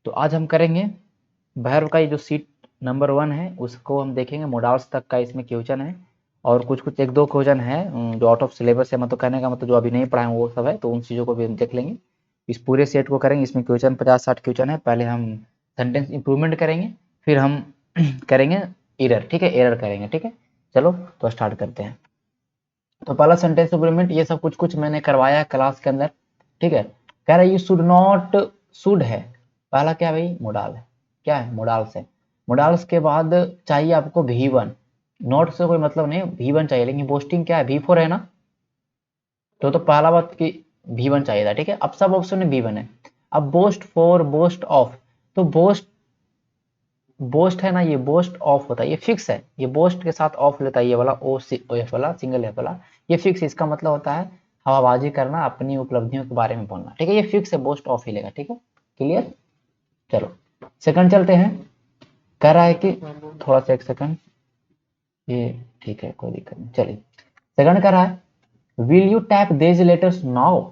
तो आज हम करेंगे वर्ब का ये जो सीट नंबर 1 है उसको हम देखेंगे, मोडाल्स तक का इसमें क्वेश्चन है और कुछ एक दो क्वेश्चन है जो आउट ऑफ सिलेबस है, मतलब कहने का मतलब जो अभी नहीं पढ़ाए वो सब है, तो उन चीज़ों को भी हम देख लेंगे। इस पूरे सेट को करेंगे, इसमें क्वेश्चन 50-60 क्वेश्चन है। पहले हम सेंटेंस इंप्रूवमेंट करेंगे, फिर हम करेंगे एरर, ठीक है, एरर करेंगे, ठीक है। चलो तो स्टार्ट करते हैं। तो पहला सेंटेंस इंप्रूवमेंट ये सब कुछ कुछ मैंने करवाया है क्लास के अंदर, ठीक है। कह रहा है यू शुड नॉट, शुड है पहला, क्या भाई, मोडाल है, क्या है, मोडाल्स है। मोडाल्स के बाद चाहिए आपको V1, नोट से कोई मतलब नहीं, V1 चाहिए, लेकिन बोस्टिंग क्या है, V4 है ना। तो पहला बात कि V1 चाहिए था, ठीक है। अब सब ऑप्शन में V1 है। अब बोस्ट फॉर, बोस्ट ऑफ, तो बोस्ट, बोस्ट है ना, ये बोस्ट ऑफ होता है, ये फिक्स है, ये बोस्ट के साथ ऑफ लेता है, ये वाला ओ एफ वाला, सिंगल एफ वाला, ये फिक्स, इसका मतलब होता है हवाबाजी करना, अपनी उपलब्धियों के बारे में बोलना, ठीक है। ये फिक्स है, बोस्ट ऑफ ही लेगा, ठीक है, क्लियर। चलो सेकंड चलते हैं। कह रहा है कि थोड़ा सा, एक सेकंड, ये ठीक है, कोई दिक्कत नहीं, चलिए। सेकंड कह रहा है will you tap this letters now,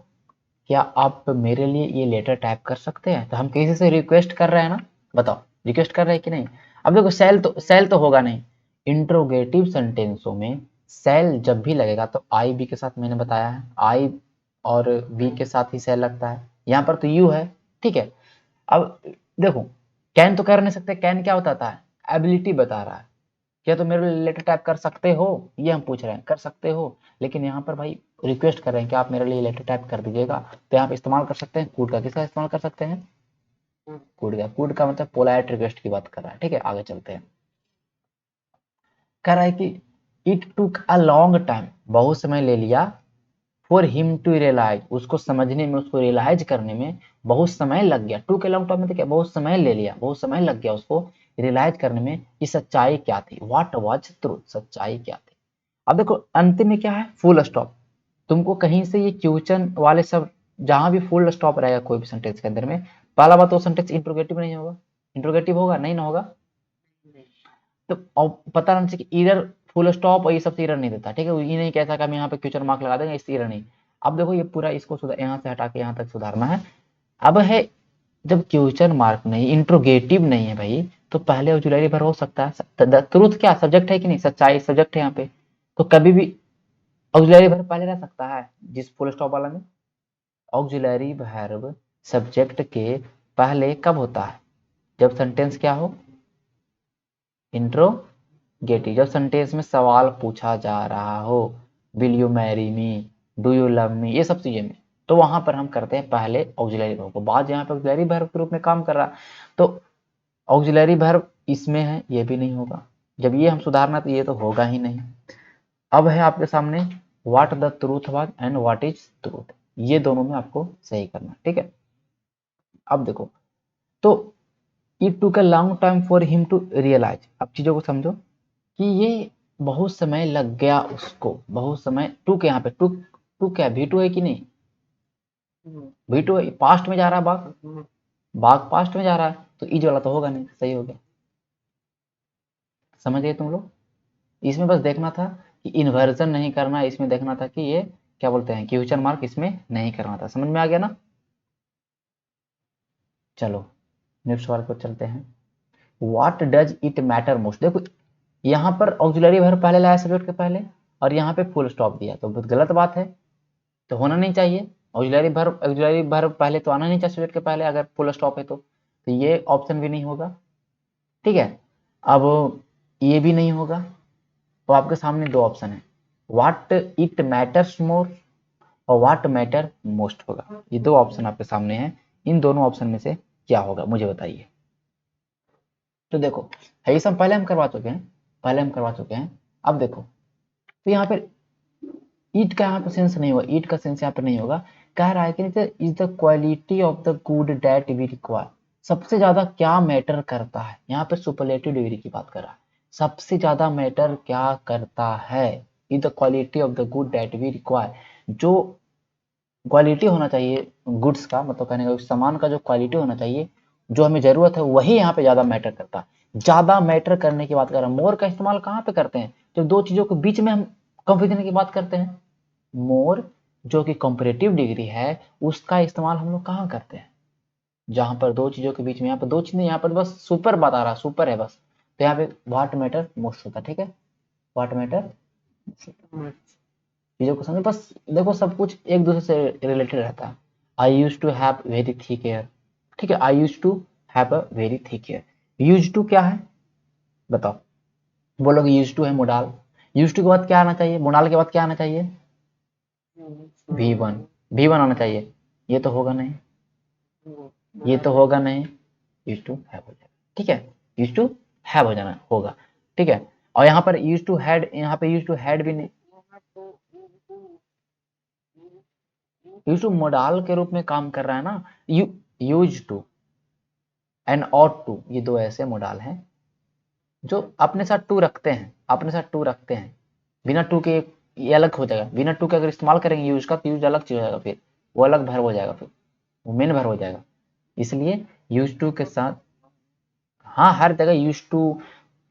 क्या आप मेरे लिए ये लेटर टाइप कर सकते हैं। तो हम किसी से रिक्वेस्ट कर रहे हैं ना, बताओ रिक्वेस्ट कर रहे हैं कि नहीं। अब देखो सेल तो होगा नहीं, इंट्रोगेटिव सेंटेंसों में सेल जब भी लगेगा तो आई बी के साथ, मैंने बताया है आई और बी के साथ ही सेल लगता है। यहाँ पर तो यू है, ठीक है। अब देखो, कैन तो कर नहीं सकते, कैन क्या बताता है, एबिलिटी बता रहा है, क्या तो मेरे लिए लेटर टाइप कर सकते हो, ये हम पूछ रहे हैं, कर सकते हो। लेकिन यहाँ पर भाई रिक्वेस्ट कर रहे हैं कि आप मेरे लिए लेटर टाइप कर दीजिएगा, तो यहाँ पे इस्तेमाल कर सकते हैं कूड का। किसका इस्तेमाल कर सकते हैं, कूड का। कूड का मतलब पोलाइट रिक्वेस्ट की बात कर रहा है, ठीक है। आगे चलते हैं। कह रहा है कि it took a long time, बहुत समय ले लिया, फॉर हिम टू रियलाइज, उसको समझने में, उसको रियलाइज करने में बहुत समय लग गया। टू के लॉन्ग टाइम में तो क्या, बहुत समय ले लिया, बहुत समय लग गया उसको रियलाइज करने में कि सच्चाई क्या थी, व्हाट वाज ट्रूथ, सच्चाई क्या थी। अब देखो अंतिम में क्या है, फुल स्टॉप। तुमको कहीं से ये क्वेश्चन वाले सब, जहां भी फुल स्टॉप रहेगा कोई भी सेंटेंस के अंदर में, पहला बात वो सेंटेंस इंट्रोगेटिव नहीं होगा, इंट्रोगेटिव होगा नहीं ना होगा। तो अब पता रहना चाहिए कि एरर, फुल स्टॉप और ये सब एरर नहीं देता, ठीक है। ये नहीं कहता कि हम यहाँ पे क्वेश्चन मार्क लगा देंगे, इस एरर नहीं। अब देखो ये पूरा इसको सुधार, यहाँ से हटा के यहाँ तक सुधारना है। अब है, जब क्वेश्चन मार्क नहीं, इंट्रोगेटिव नहीं है भाई, तो पहले ऑक्सिलरी वर्ब हो सकता है। ट्रुथ क्या सब्जेक्ट है कि नहीं, सच्चाई सब्जेक्ट है यहाँ पे, तो कभी भी ऑक्सिलरी वर्ब पहले रह सकता है जिस फुल स्टॉप वाला में। ऑक्सिलरी वर्ब सब्जेक्ट के पहले कब होता है, जब सेंटेंस क्या हो, इंट्रोगेटिव, जब सेंटेंस में सवाल पूछा जा रहा हो, will you marry me, do you love me, ये सब चीजें में, तो वहां पर हम करते हैं पहले ऑक्सिलरी वर्ब को। बाद यहाँ पे ऑक्सिलरी वर्ब के रूप में काम कर रहा है, तो ऑक्सिलरी वर्ब इसमें है, ये भी नहीं होगा। जब ये हम सुधारना तो ये तो होगा ही नहीं। अब है आपके सामने what the truth was and what is truth, ये दोनों में आपको सही करना, ठीक है। अब देखो, तो it took a long time for him to realise, अब चीजों को समझो कि ये बहुत समय लग गया उसको, बहुत समय, टू के यहाँ पे टू, टू क्या वी टू है कि नहीं, वी टू है, पास्ट में जा रहा है बाघ, बाघ पास्ट में जा रहा है, तो इज वाला तो होगा नहीं, सही हो गया। समझ गए तुम लोग। इसमें बस देखना था कि इन्वर्जन नहीं करना, इसमें देखना था कि ये क्या बोलते हैं, क्वेश्चन मार्क इसमें नहीं करना था। समझ में आ गया ना। चलो नेक्स्ट वाले को चलते हैं। What does it matter most, देखो यहाँ पर ऑक्सिलरी वर्ब पहले लाया सब्जेक्ट के पहले, और यहाँ पे फुल स्टॉप दिया, तो बहुत गलत बात है, तो होना नहीं चाहिए। ऑक्सिलरी वर्ब पहले तो आना नहीं चाहिए सब्जेक्ट के पहले, अगर फुल स्टॉप है तो ये ऑप्शन भी नहीं होगा, ठीक है। अब ये भी नहीं होगा, तो आपके सामने दो ऑप्शन है, व्हाट इट मैटर्स मोर और व्हाट मैटर मोस्ट होगा। ये दो ऑप्शन आपके सामने हैं, इन दोनों ऑप्शन में से क्या होगा मुझे बताइए। तो देखो है, ये सब पहले हम करवा चुके हैं, पहले हम करवा चुके हैं। अब देखो, तो यहाँ पे ईट का यहाँ पे सेंस नहीं होगा, ईट का सेंस यहाँ पे नहीं होगा। कह रहा है कि is the quality of the good that we require, सबसे ज्यादा क्या मैटर करता है, यहाँ पे सुपरलेटिव डिग्री की बात कर रहा है। सबसे ज्यादा मैटर क्या करता है, is the quality of the good that we require, जो क्वालिटी होना चाहिए गुड्स का, मतलब कहने का उस सामान का जो क्वालिटी होना चाहिए, जो हमें जरूरत है, वही यहाँ पे ज्यादा मैटर करता है। ज्यादा मैटर करने की बात कर रहा है। मोर का इस्तेमाल कहाँ पे करते हैं, जब दो चीजों के बीच में हम कंफ्यूजन की बात करते हैं। मोर जो कि कंपेरेटिव डिग्री है, उसका इस्तेमाल हम लोग कहाँ करते हैं, जहां पर दो चीजों के बीच में, यहाँ पर दो चीजें, यहाँ पर बस सुपर बता रहा, सुपर है बस, तो यहाँ पे व्हाट मैटर मोस्ट होता है, ठीक है, व्हाट मैटर चीजों को समझो बस। देखो सब कुछ एक दूसरे से रिलेटेड रहता है। I use to have very thick hair, ठीक है, I use to have a very thick hair. Use to क्या है बताओ, बोलोगे यूज टू है मोडाल, यूज टू के बाद क्या आना चाहिए, मोडाल के बाद क्या आना चाहिए, V1, V1 आना चाहिए, ये तो होगा नहीं, ये तो होगा नहीं, यूज टू हैव हो जाएगा, ठीक है, यूज टू हैव हो जाना होगा, ठीक है। और यहाँ पर यूज टू हैड, यहाँ पे यूज टू हैड भी नहीं, यूज टू मोडाल के रूप में काम कर रहा है ना। Used to and ought to, ये दो ऐसे मोडाल हैं जो अपने साथ टू रखते हैं, अपने साथ टू रखते हैं, बिना टू के ये अलग हो जाएगा, बिना टू के अगर इस्तेमाल करेंगे यूज का तो यूज अलग चीज हो जाएगा, फिर वो अलग भर हो जाएगा, फिर वो मेन भर हो जाएगा, इसलिए यूज टू के साथ, हाँ हर जगह यूज टू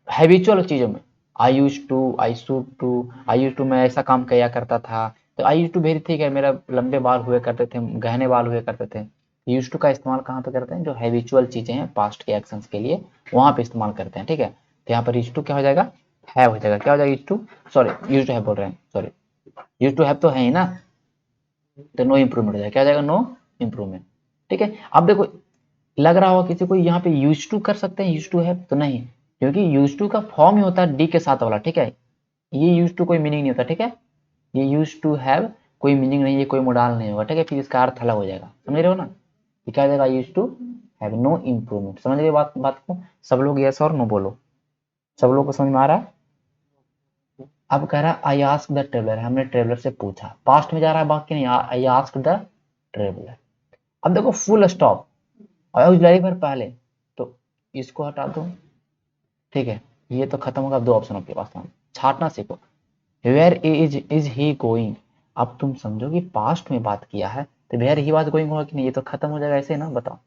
हैबिचुअल चीजों में, I use to, I should to, I use to मैं ऐसा काम किया करता था, तो आई यूज टू वेरी ठीक है, मेरा लंबे बाल हुए करते थे, गहने बाल हुए करते थे। यूज टू का इस्तेमाल कहाँ पे करते हैं, जो हैबिचुअल चीजें हैं पास्ट के एक्शंस के लिए वहां पे इस्तेमाल करते हैं, ठीक है। तो यहाँ पर यूज टू क्या हो जाएगा, हैव हो जाएगा, क्या हो जाएगा used to, sorry used to have बोल रहे हैं, सॉरी यूज टू हैव तो है ही ना, तो नो इम्प्रूवमेंट हो जाएगा, क्या हो जाएगा, नो इम्प्रूवमेंट, ठीक है। अब देखो लग रहा होगा किसी को यहाँ पे यूज टू कर सकते हैं यूज टू हैव, तो नहीं, क्योंकि यूज टू का फॉर्म ही होता है डी के साथ वाला, ठीक है, ये यूज टू कोई मीनिंग नहीं होता, ठीक है, ये यूज टू हैव कोई मीनिंग नहीं है, कोई मोडाल नहीं होगा, ठीक है, फिर इसका अर्थ अलग हो जाएगा, समझ रहे हो ना, ये क्या हो जाएगा, used to have no improvement, समझ रहे बात बात को, सब लोग यस और नो बोलो, सब लोग को समझ में आ रहा है। अब कह रहा है आई आस्क द ट्रेवलर, हमने ट्रेवलर से पूछा, पास्ट में जा रहा है बाकी नहीं, आई आस्क द ट्रेवलर। अब देखो फुल स्टॉप और ऑक्सिलरी वर्ब पहले, तो इसको हटा दो, ठीक है, ये तो खत्म होगा, अब दो ऑप्शन आपके पास, छाटना सीखो, वेयर इज ही गोइंग, अब तुम समझो कि पास्ट में बात किया है तो वेयर ही वाज गोइंग होगा कि नहीं, ये तो खत्म हो जाएगा ऐसे ना, बताओ,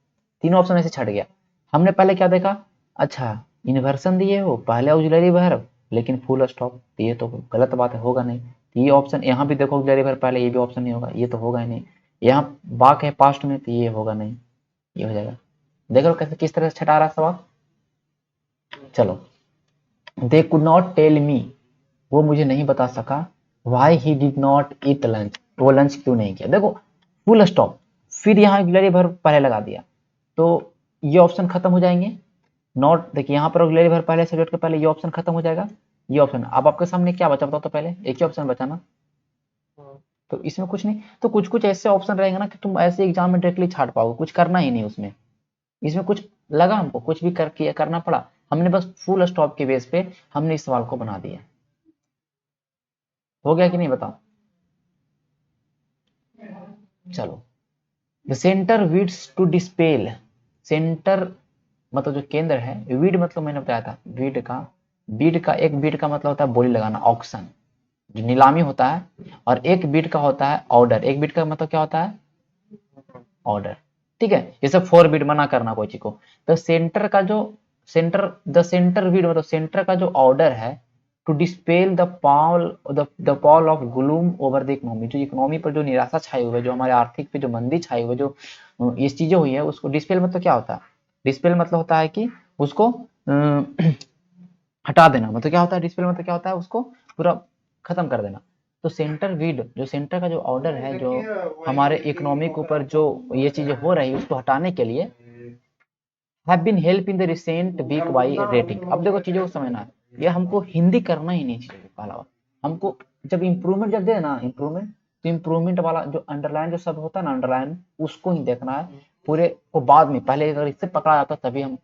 तीनों ऑप्शन ऐसे छट गया। हमने पहले क्या देखा, अच्छा इन्वर्सन दिए हो पहले ऑक्सिलरी वर्ब लेकिन फुल स्टॉप, तो ये तो गलत बात है, होगा नहीं, तो ये ऑप्शन यहाँ भी देखो ऑक्सिलरी वर्ब पहले, ये भी ऑप्शन नहीं होगा, ये तो होगा ही नहीं, यहाँ बाक है पास्ट में तो ये होगा नहीं, ये हो जाएगा। देख लो कैसे किस तरह से छटा रहा सवाल। चलो, they could not tell me, वो मुझे नहीं बता सका, why he did not eat lunch, वो लंच क्यों नहीं किया, देखो फुल स्टॉप, फिर यहाँ ऑक्सिलरी वर्ब पहले लगा दिया, तो ये ऑप्शन खत्म हो जाएंगे, नॉट देखिए यहाँ पर ऑक्सिलरी वर्ब पहले सब्जेक्ट के पहले, ये ऑप्शन खत्म हो जाएगा, ये ऑप्शन, अब आपके सामने क्या बचा बताओ, तो पहले एक ही ऑप्शन बचा ना, तो इसमें कुछ नहीं, तो कुछ कुछ ऐसे ऑप्शन रहेंगे ना कि तुम ऐसे एग्जाम में डायरेक्टली छाट पाओगे, कुछ करना ही नहीं उसमें, इसमें कुछ लगा हमको कुछ भी करना पड़ा, हमने बस फुल स्टॉप के बेस पे हमने इस सवाल को बना दिया, हो गया कि नहीं बताओ। चलो, the centre bids to dispel, centre मतलब जो केंद्र है, वीड मतलब मैंने बताया था, वीड का, बीड का, एक बीड का मतलब होता है बोली लगाना, ऑक्शन जो नीलामी होता है, और एक बीड का होता है ऑर्डर, एक बीड का मतलब क्या होता है, ऑर्डर, ठीक है, जैसे 4 बीट मना करना कोई चीज को, तो सेंटर का जो सेंटर, द सेंटर बीट मतलब सेंटर का जो ऑर्डर है, to dispel the pall of gloom over the economy, जो इकोनॉमी पर जो निराशा छाई हुई है, जो हमारे आर्थिक पे जो मंदी छाई हुई है, जो ये चीजें हुई है, उसको डिस्पेल मतलब क्या होता है, डिस्पेल मतलब होता है कि उसको हटा देना, मतलब क्या होता है, डिस्पेल मतलब क्या होता है, उसको पूरा खत्म कर देना। तो सेंटर वीड जो सेंटर का जो ऑर्डर है, जो हमारे इकोनॉमी के ऊपर जो ये चीजें हो रही है उसको हटाने के लिए, have been help in the recent week by rating. अब देखो चीजों को समझना है, ये हमको हिंदी करना ही नहीं चाहिए, पहला बात हमको, जब इम्प्रूवमेंट जब दे ना इम्प्रूवमेंट, तो इम्प्रूवमेंट वाला जो अंडरलाइन जो शब्द होता है ना अंडरलाइन, उसको ही देखना है, पूरे को बाद में, पहले अगर इससे पकड़ा जाता तभी हम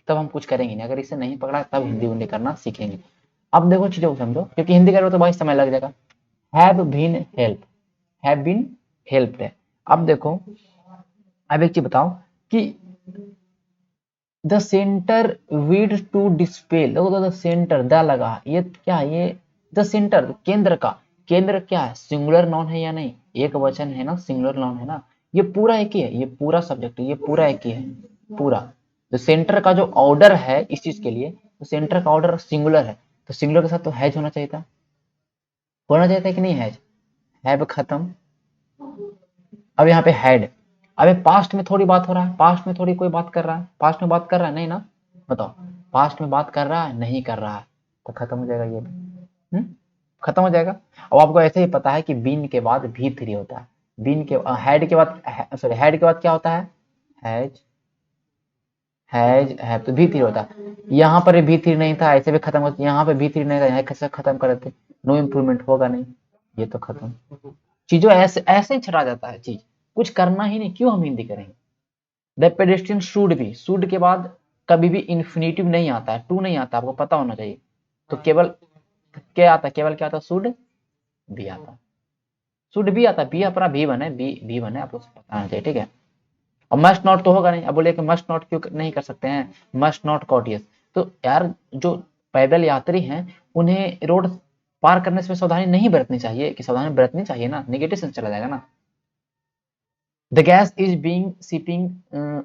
तब हम कुछ करेंगे नहीं, अगर इससे नहीं पकड़ा तब हिंदी उन्दी करना सीखेंगे। अब देखो चीजों को समझो, क्योंकि हिंदी करो तो भाई समय लग जाएगा। Have been help, have been helped है। अब देखो, अब एक चीज बताओ कि the centre bid to dispel, देखो द सेंटर द लगा, ये क्या है, ये द सेंटर केंद्र का, केंद्र क्या है, सिंगुलर नाउन है या नहीं, एक वचन है ना, सिंगुलर नाउन है ना, ये पूरा एक ही है, ये पूरा सब्जेक्ट है, ये पूरा एक ही है पूरा। तो सेंटर का जो ऑर्डर है इस चीज के लिए, तो सेंटर का ऑर्डर सिंगुलर है, तो सिंगुलर के साथ तो हैज होना चाहिए था, होना चाहिए था कि नहीं हैज, हैव खत्म। अब यहाँ पे हैड, अबे पास्ट में थोड़ी बात हो रहा है, पास्ट में थोड़ी कोई बात कर रहा है, पास्ट में बात कर रहा है नहीं ना, बताओ, पास्ट में बात कर रहा है नहीं कर रहा है, तो खत्म हो जाएगा ये भी, खत्म हो जाएगा। अब आपको ऐसे ही पता है कि बीन के बाद भी थ्री होता है, बीन के हेड के बाद, सॉरी हेड के बाद क्या होता है, हैज, हैज हैव, तो भी थ्री होता है। यहाँ पर भी थ्री नहीं था, ऐसे भी खत्म होता, यहाँ पे भी थ्री नहीं था, यहाँ कैसे खत्म कर देते, नो इम्प्रूवमेंट होगा नहीं, ये तो खत्म। चीजों ऐसे ऐसे ही छटा जाता है चीज, कुछ करना ही नहीं, क्यों हम हिंदी करेंगे। द पेडेस्ट्रियन शुड भी, शुड के बाद कभी भी इन्फिनेटिव नहीं आता है, टू नहीं आता, आपको पता होना चाहिए। तो केवल क्या आता है, केवल क्या आता है, शुड भी आता है, शुड भी आता है, बी अपना भी बने, बी बने, आपको पता होना चाहिए, ठीक है। और मस्ट नॉट तो होगा नहीं, अब बोले कि मस्ट नॉट क्यों नहीं कर सकते हैं, मस्ट नॉट कॉटियस, तो यार जो पैदल यात्री हैं उन्हें रोड पार करने से सावधानी नहीं बरतनी चाहिए, कि सावधानी बरतनी चाहिए ना, नेगेटिव सेंस चला जाएगा ना। The gas is being seeping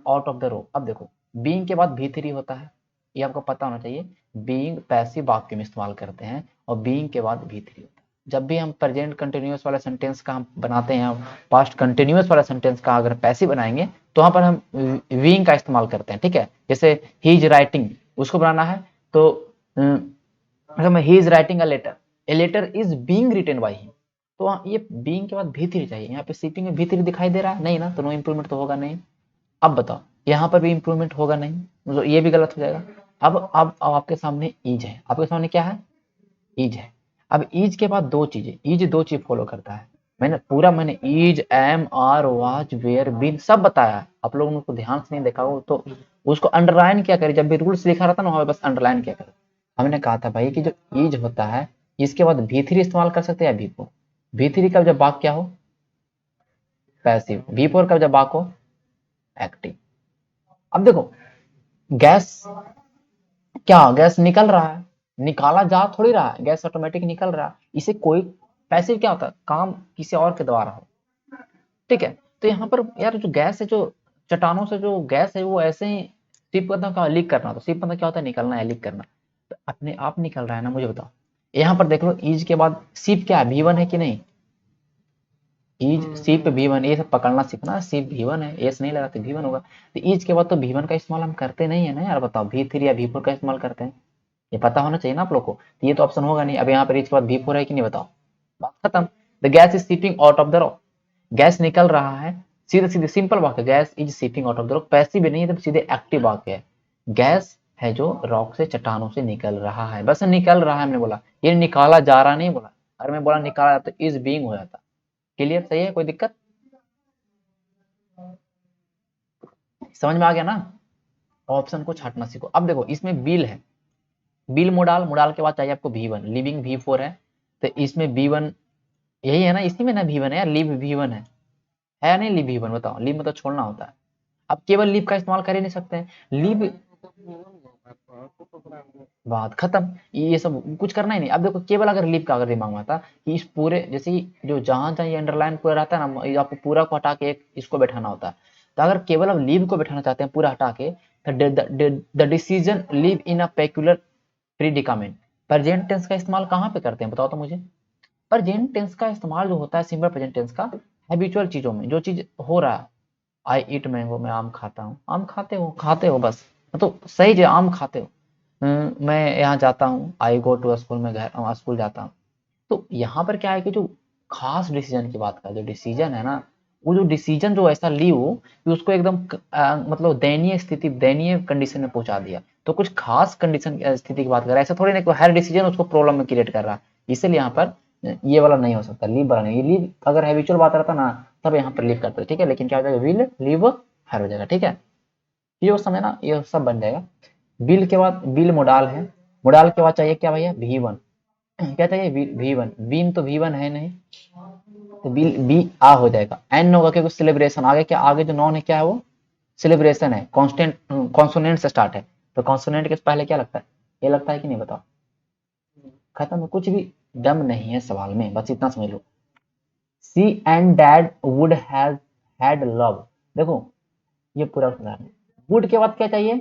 out of the row, अब देखो बीइंग के बाद भी थ्री होता है, ये आपको पता होना चाहिए, बीइंग पैसिव वाक्य में इस्तेमाल करते हैं, और बीइंग के बाद भी थ्री होता है। जब भी हम प्रेजेंट कंटिन्यूअस वाला सेंटेंस का हम बनाते हैं, पास्ट कंटिन्यूअस वाला सेंटेंस का अगर पैसिव बनाएंगे तो वहां पर हम बीइंग का इस्तेमाल करते हैं, ठीक है। जैसे ही इज राइटिंग, उसको बनाना है तो he is writing a letter, a letter is being written by him, तो ये बीइंग के बाद भी थ्री चाहिए, यहाँ पे सिटिंग में भी थ्री दिखाई दे रहा है नहीं ना, तो नो इंप्रूवमेंट तो होगा नहीं। अब बताओ, यहाँ पर भी इंप्रूवमेंट होगा नहीं, तो ये भी गलत हो जाएगा। अब आपके सामने ईज है, आपके सामने क्या है, ईज है। अब ईज के बाद दो चीजें, ईज दो चीज फॉलो करता है, मैंने is am are was were been सब बताया है, आप लोगों ने उसको ध्यान से नहीं देखा हो तो उसको अंडरलाइन क्या करी, जब भी रूल्स लिखा रहता ना वहां बस अंडरलाइन क्या करें। हमने कहा था भाई कि जो ईज होता है इसके बाद भी थ्री इस्तेमाल कर सकते हैं, भी फोर, भी थ्री का जब वाक्य क्या हो, पैसिव, भी फोर का जब वाक्य हो, एक्टिव। अब देखो गैस, क्या गैस निकल रहा है, निकाला जा थोड़ी रहा है, गैस ऑटोमेटिक निकल रहा है, इसे कोई, पैसिव क्या होता है, काम किसी और के द्वारा हो, ठीक है। तो यहाँ पर यार जो गैस है, जो चट्टानों से जो गैस है वो ऐसे ही सिप मतलब क्या लीक करना, तो सिप मतलब क्या होता है, निकलना है, लीक करना, तो अपने आप निकल रहा है ना, मुझे बताओ। यहाँ पर देख लो ईज के बाद सिप क्या है, भी वन है कि नहीं, ईज सिप भी वन, ये सब पकड़ना सीखना, सिप भी वन है, एस नहीं लगा तो भी वन होगा, तो ईज के बाद तो भी वन का इस्तेमाल हम करते नहीं है ना यार, बताओ भी थ्री या भी फोर का इस्तेमाल करते हैं, ये पता होना चाहिए ना आप लोग को, तो ये तो ऑप्शन होगा नहीं। अब यहाँ पर इसके बाद भी फोर है कि नहीं, बताओ, बात खत्म। The gas is sipping out of the rock, gas निकल रहा है, सीधे सीधे सिंपल वाक्य, gas is sipping out of the rock, passive भी नहीं है तो सीधे एक्टिव वाक्य है, गैस है जो रॉक से चट्टानों से निकल रहा है, बस निकल रहा है, हमने बोला, ये निकाला जा रहा नहीं बोला, अगर मैं बोला निकाला तो इज बीइंग हो जाता। क्लियर, सही है, कोई दिक्कत, समझ में आ गया ना। ऑप्शन को छाटना सीखो। अब देखो इसमें बिल है, बिल मोडाल, मोडाल के बाद चाहिए आपको भी वन, लिविंग भी फोर है, तो इसमें बी वन यही है ना, इसी में ना भी वन है यार, लिव भी वन है या नहीं, लिव भी वन, बताओ, लिव मतलब छोड़ना होता है, अब केवल लिव का इस्तेमाल कर ही नहीं सकते हैं, लिव, बात खत्म, ये सब कुछ करना ही नहीं। अब देखो केवल अगर लिव का अगर दिमाग में आता कि इस पूरे, जैसे जो जहां जहां ये अंडरलाइन पूरा रहता है ना, आपको पूरा को हटा के एक इसको बैठाना होता है, तो अगर केवल अब लिव को बैठाना चाहते हैं पूरा हटा के, तो the decision leave in a peculiar predicament, present tense का इस्तेमाल कहाँ पे करते हैं बताओ तो मुझे, प्रेजेंट टेंस का इस्तेमाल जो होता है सिंपल प्रेजेंट टेंस का हैबिचुअल चीजों में, जो चीज हो रहा है, आई ईट मैंगो, मैं आम खाता हूँ, आम खाते हो बस, तो सही जो आम खाते हो, मैं यहाँ जाता हूँ, आई गो टू स्कूल, में घर स्कूल जाता हूँ, तो यहाँ पर क्या है कि जो खास डिसीजन की बात कर, जो डिसीजन है ना, वो जो डिसीजन जो ऐसा ली हो कि उसको एकदम मतलब दयनीय स्थिति, दयनीय कंडीशन में पहुंचा दिया, तो कुछ खास कंडीशन स्थिति की बात कर रहा है, ऐसा थोड़ी ना कि हर डिसीजन उसको प्रॉब्लम में क्रिएट कर रहा है, इसलिए यहाँ पर ये वाला नहीं हो सकता, लीव वाला नहीं, लीव अगर हैबिचुअल बात रहता ना तब यहाँ पर लीव करते, ठीक है, लेकिन क्या हो जाएगा, विल लीव हर हो जाएगा, ठीक है, ये समय ना ये सब बन जाएगा। बिल के बाद बिल मोडाल है, मोडाल के बाद चाहिए क्या भैया, भी वन, क्या चाहिए, भी वन, बीन तो भी वन है नहीं, तो बिल बी आ हो जाएगा, एन होगा क्योंकि सेलिब्रेशन आगे, क्या आगे जो नॉन है क्या है वो सेलिब्रेशन है, कॉन्स्टेंट कॉन्सोनेंट से स्टार्ट है, तो कॉन्सोनेंट के पहले क्या लगता है, ये लगता है कि नहीं, बताओ, खत्म, कुछ भी दम नहीं है सवाल में, बस इतना समझ लो। She and dad would have had love, देखो ये पूरा उदाहरण, वुड के बाद क्या चाहिए,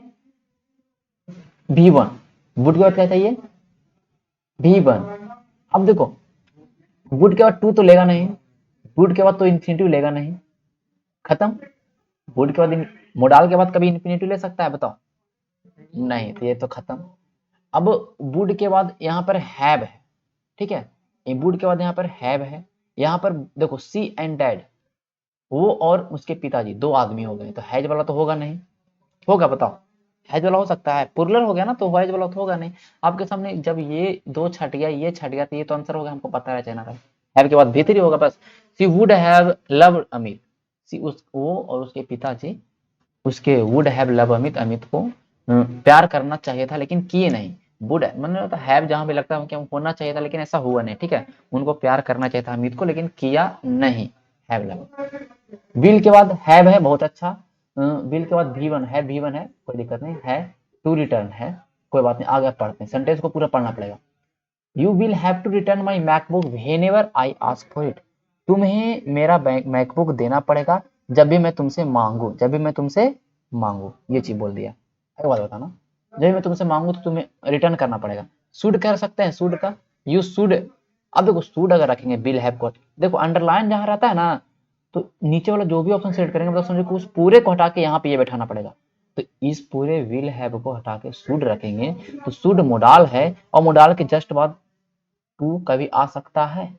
भी वन, वुड के बाद क्या चाहिए, भी वन, अब देखो वुड के बाद टू तो लेगा नहीं, वुड के बाद तो इन्फिनिटिव लेगा नहीं, खत्म, वुड के बाद मोडाल के बाद कभी इन्फिनेटिव ले सकता है, बताओ? नहीं, तो ये तो खत्म। अब वुड के बाद यहाँ पर हैव है, ठीक है, ये वुड के बाद यहाँ पर हैव है, यहाँ पर देखो सी एंड डैड, वो और उसके पिताजी 2 आदमी हो गए, तो हैज वाला तो होगा नहीं, होगा बताओ? हैज वाला हो सकता है, प्लुरल हो गया ना, तो हैज वाला तो होगा नहीं। आपके सामने जब ये 2 छट गया, ये छट गया, तो ये तो आंसर होगा, हमको पता है चाइना का। हैव के बाद भी3 होगा बस। She would have loved Amit, she उस वो और उसके पिताजी उसके would have love Amit, Amit को प्यार करना चाहिए था लेकिन किए नहीं। वुड मैंने तो हैव जहां भी लगता है कि होना चाहिए था लेकिन ऐसा हुआ नहीं, ठीक है, उनको प्यार करना चाहिए था अमित को लेकिन किया नहीं। Have love. विल के बाद हैव है, बहुत अच्छा। विल के बाद V1 है, V1 है, कोई दिक्कत नहीं है। टू रिटर्न है, कोई बात नहीं, आगे पढ़ते हैं, सेंटेंस को पूरा पढ़ना पड़ेगा। You will have to return my MacBook whenever I ask for it, तुम्हें मेरा मैकबुक देना पड़ेगा जब भी मैं तुमसे मांगू, जब भी मैं तुमसे मांगू, ये चीज बोल दिया। एक बात बताना, जब भी मैं तुमसे मांगू तो तुम्हें रिटर्न करना पड़ेगा। शुड कर सकते हैं, शुड का यू शुड। अब देखो शुड अगर रखेंगे विल हैव को, देखो अंडरलाइन जहां रहता है ना, तो नीचे वाला जो भी ऑप्शन सेलेक्ट करेंगे मतलब समझो कि उस पूरे को हटा के यहाँ पे ये बैठाना पड़ेगा। तो इस पूरे विल हैव को हटा के शुड रखेंगे, तो शुड मोडाल है, और मोडाल के जस्ट बाद टू कभी आ सकता है,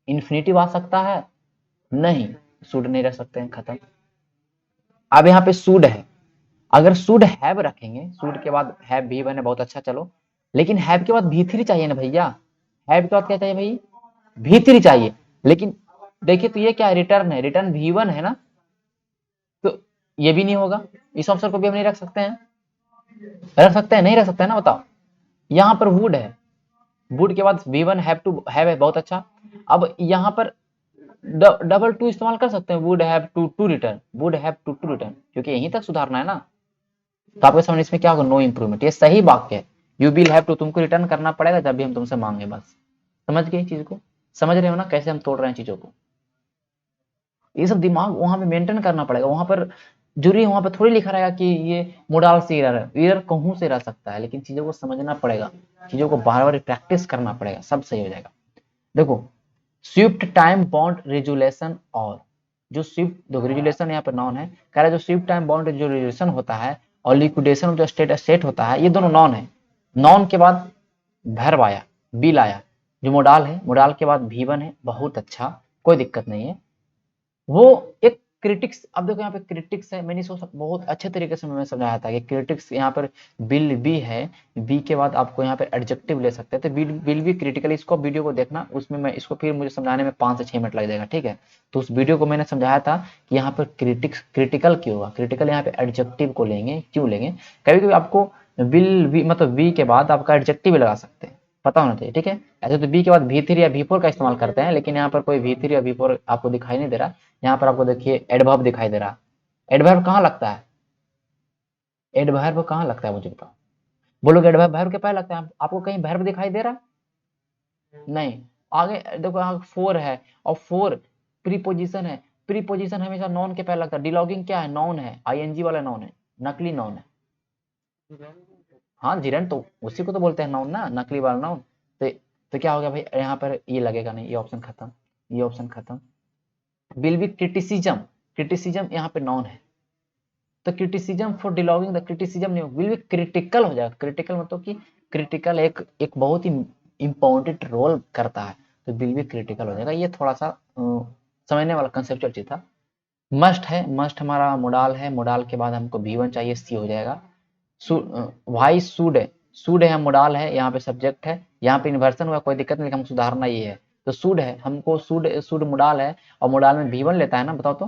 इन्फिनेटिव आ सकता है नहीं, शुड नहीं रख सकते हैं, खत्म। अब यहाँ पे शुड है, अगर शुड हैव रखेंगे, शुड के बाद हैव भी बने, बहुत अच्छा, चलो, लेकिन हैव के बाद भी3 चाहिए ना भैया, हैव के बाद क्या चाहिए भाई? भी3 चाहिए, लेकिन देखिए तो ये क्या है, रिटर्न है, रिटर्न V1 है ना, तो ये भी नहीं होगा, इस ऑप्शन को भी हम नहीं रख सकते हैं, रख सकते हैं नहीं रख सकते हैं ना, बताओ? यहाँ पर वुड है, वुड के बाद V1 हैव टू हैव है, बहुत अच्छा। अब यहाँ पर डबल टू इस्तेमाल कर सकते हैं, would have to to return, would have to to return, क्योंकि यहीं तक सुधारना है ना। तो आपके सामने इसमें क्या होगा? नो इंप्रूवमेंट, ये सही वाक्य है। यू विल हैव टू, तुमको रिटर्न करना पड़ेगा जब भी हम तुमसे मांगे, बस। समझ गए चीज को? समझ रहे हो ना कैसे हम तोड़ रहे हैं चीजों को? ये सब दिमाग वहां पे मेंटेन करना पड़ेगा, वहां पर जरूरी वहां पर थोड़ी लिखा रहेगा कि ये मोडाल से एरर है, एरर कहूं से रह सकता है, लेकिन चीजों को समझना पड़ेगा, चीजों को बार बार प्रैक्टिस करना पड़ेगा, सब सही हो जाएगा। देखो स्विफ्ट टाइम बाउंड रेजुलेशन, और जो स्विफ्ट, देखो रेजुलेशन यहाँ पर नॉन है, कह रहा है जो स्विफ्ट टाइम बाउंड जो रेजुलेशन होता है और लिक्विडेशन जो स्टेट स्टेट होता है, ये दोनों नॉन है। नॉन के बाद वर्ब आया, बिल आया, जो मोडाल है, मोडाल के बाद V1 है, बहुत अच्छा, कोई दिक्कत नहीं है। वो एक क्रिटिक्स, अब देखो यहाँ पे क्रिटिक्स है, मैंने इसको बहुत अच्छे तरीके से मैं समझाया था कि क्रिटिक्स यहाँ पर बिल बी है, बी के बाद आपको यहाँ पे एडजेक्टिव ले सकते हैं, तो बिल बी क्रिटिकल, इसको वीडियो को देखना, उसमें मैं इसको फिर मुझे समझाने में 5 से 6 मिनट लग जाएगा, ठीक है। तो उस वीडियो को मैंने समझाया था कि यहाँ पर क्रिटिक्स क्रिटिकल क्यों होगा, क्रिटिकल यहाँ पे एडजेक्टिव को लेंगे, क्यों लेंगे, कभी कभी आपको बिल बी मतलब बी के बाद आपका एडजेक्टिव लगा सकते हैं, पता होना चाहिए, ठीक है। ऐसे तो बी के बाद V3 या V4 का इस्तेमाल करते हैं, लेकिन यहाँ पर कोई V3 या V4 आपको दिखाई नहीं दे रहा, यहाँ पर आपको देखिए एडवर्ब दिखाई दे रहा। एडवर्ब कहाँ लगता है? एडवर्ब कहाँ लगता है मुझे बताओ? बोलोगे एडवर्ब वर्ब के पहले लगता है, आपको कहीं वर्ब दिखाई दे रहा? नहीं। आगे देखो यहाँ फोर है, और फोर प्रीपोजिशन है, प्रीपोजिशन हमेशा नॉन के पहले लगता है। डिलॉगिंग क्या है? नॉन है, ING वाला नॉन है, नकली नॉन है। हाँ जिरन तो उसी को तो बोलते हैं नॉन ना, नकली वाला नॉन। तो क्या हो गया भाई, यहाँ पर ये लगेगा नहीं, ये ऑप्शन खत्म, ये ऑप्शन खत्म। विल बी क्रिटिसिज्म, क्रिटिसिज्म यहाँ पे नॉन है, तो क्रिटिसिज्म फॉर डिलॉगिंग द क्रिटिसिज्म नहीं, विल बी क्रिटिकल हो जाएगा। क्रिटिकल मतलब कि क्रिटिकल एक एक बहुत ही इंपॉर्टेंट रोल करता है, तो विल बी क्रिटिकल हो जाएगा। ये थोड़ा सा समझने वाला कंसेप्चुअल चीज था। मस्ट है, मस्ट हमारा मोडाल है, मोडाल के बाद हमको V1 चाहिए, सी हो जाएगा। वाई सूड है, सूड है मोडाल है, यहाँ पे सब्जेक्ट है, यहाँ पे इन्वर्सन हुआ कोई दिक्कत नहीं, लेकिन हम सुधारना ये है, तो सूड है, हमको सूड सूड मोडाल है, और मोडाल में V1 लेता है ना, बताओ तो।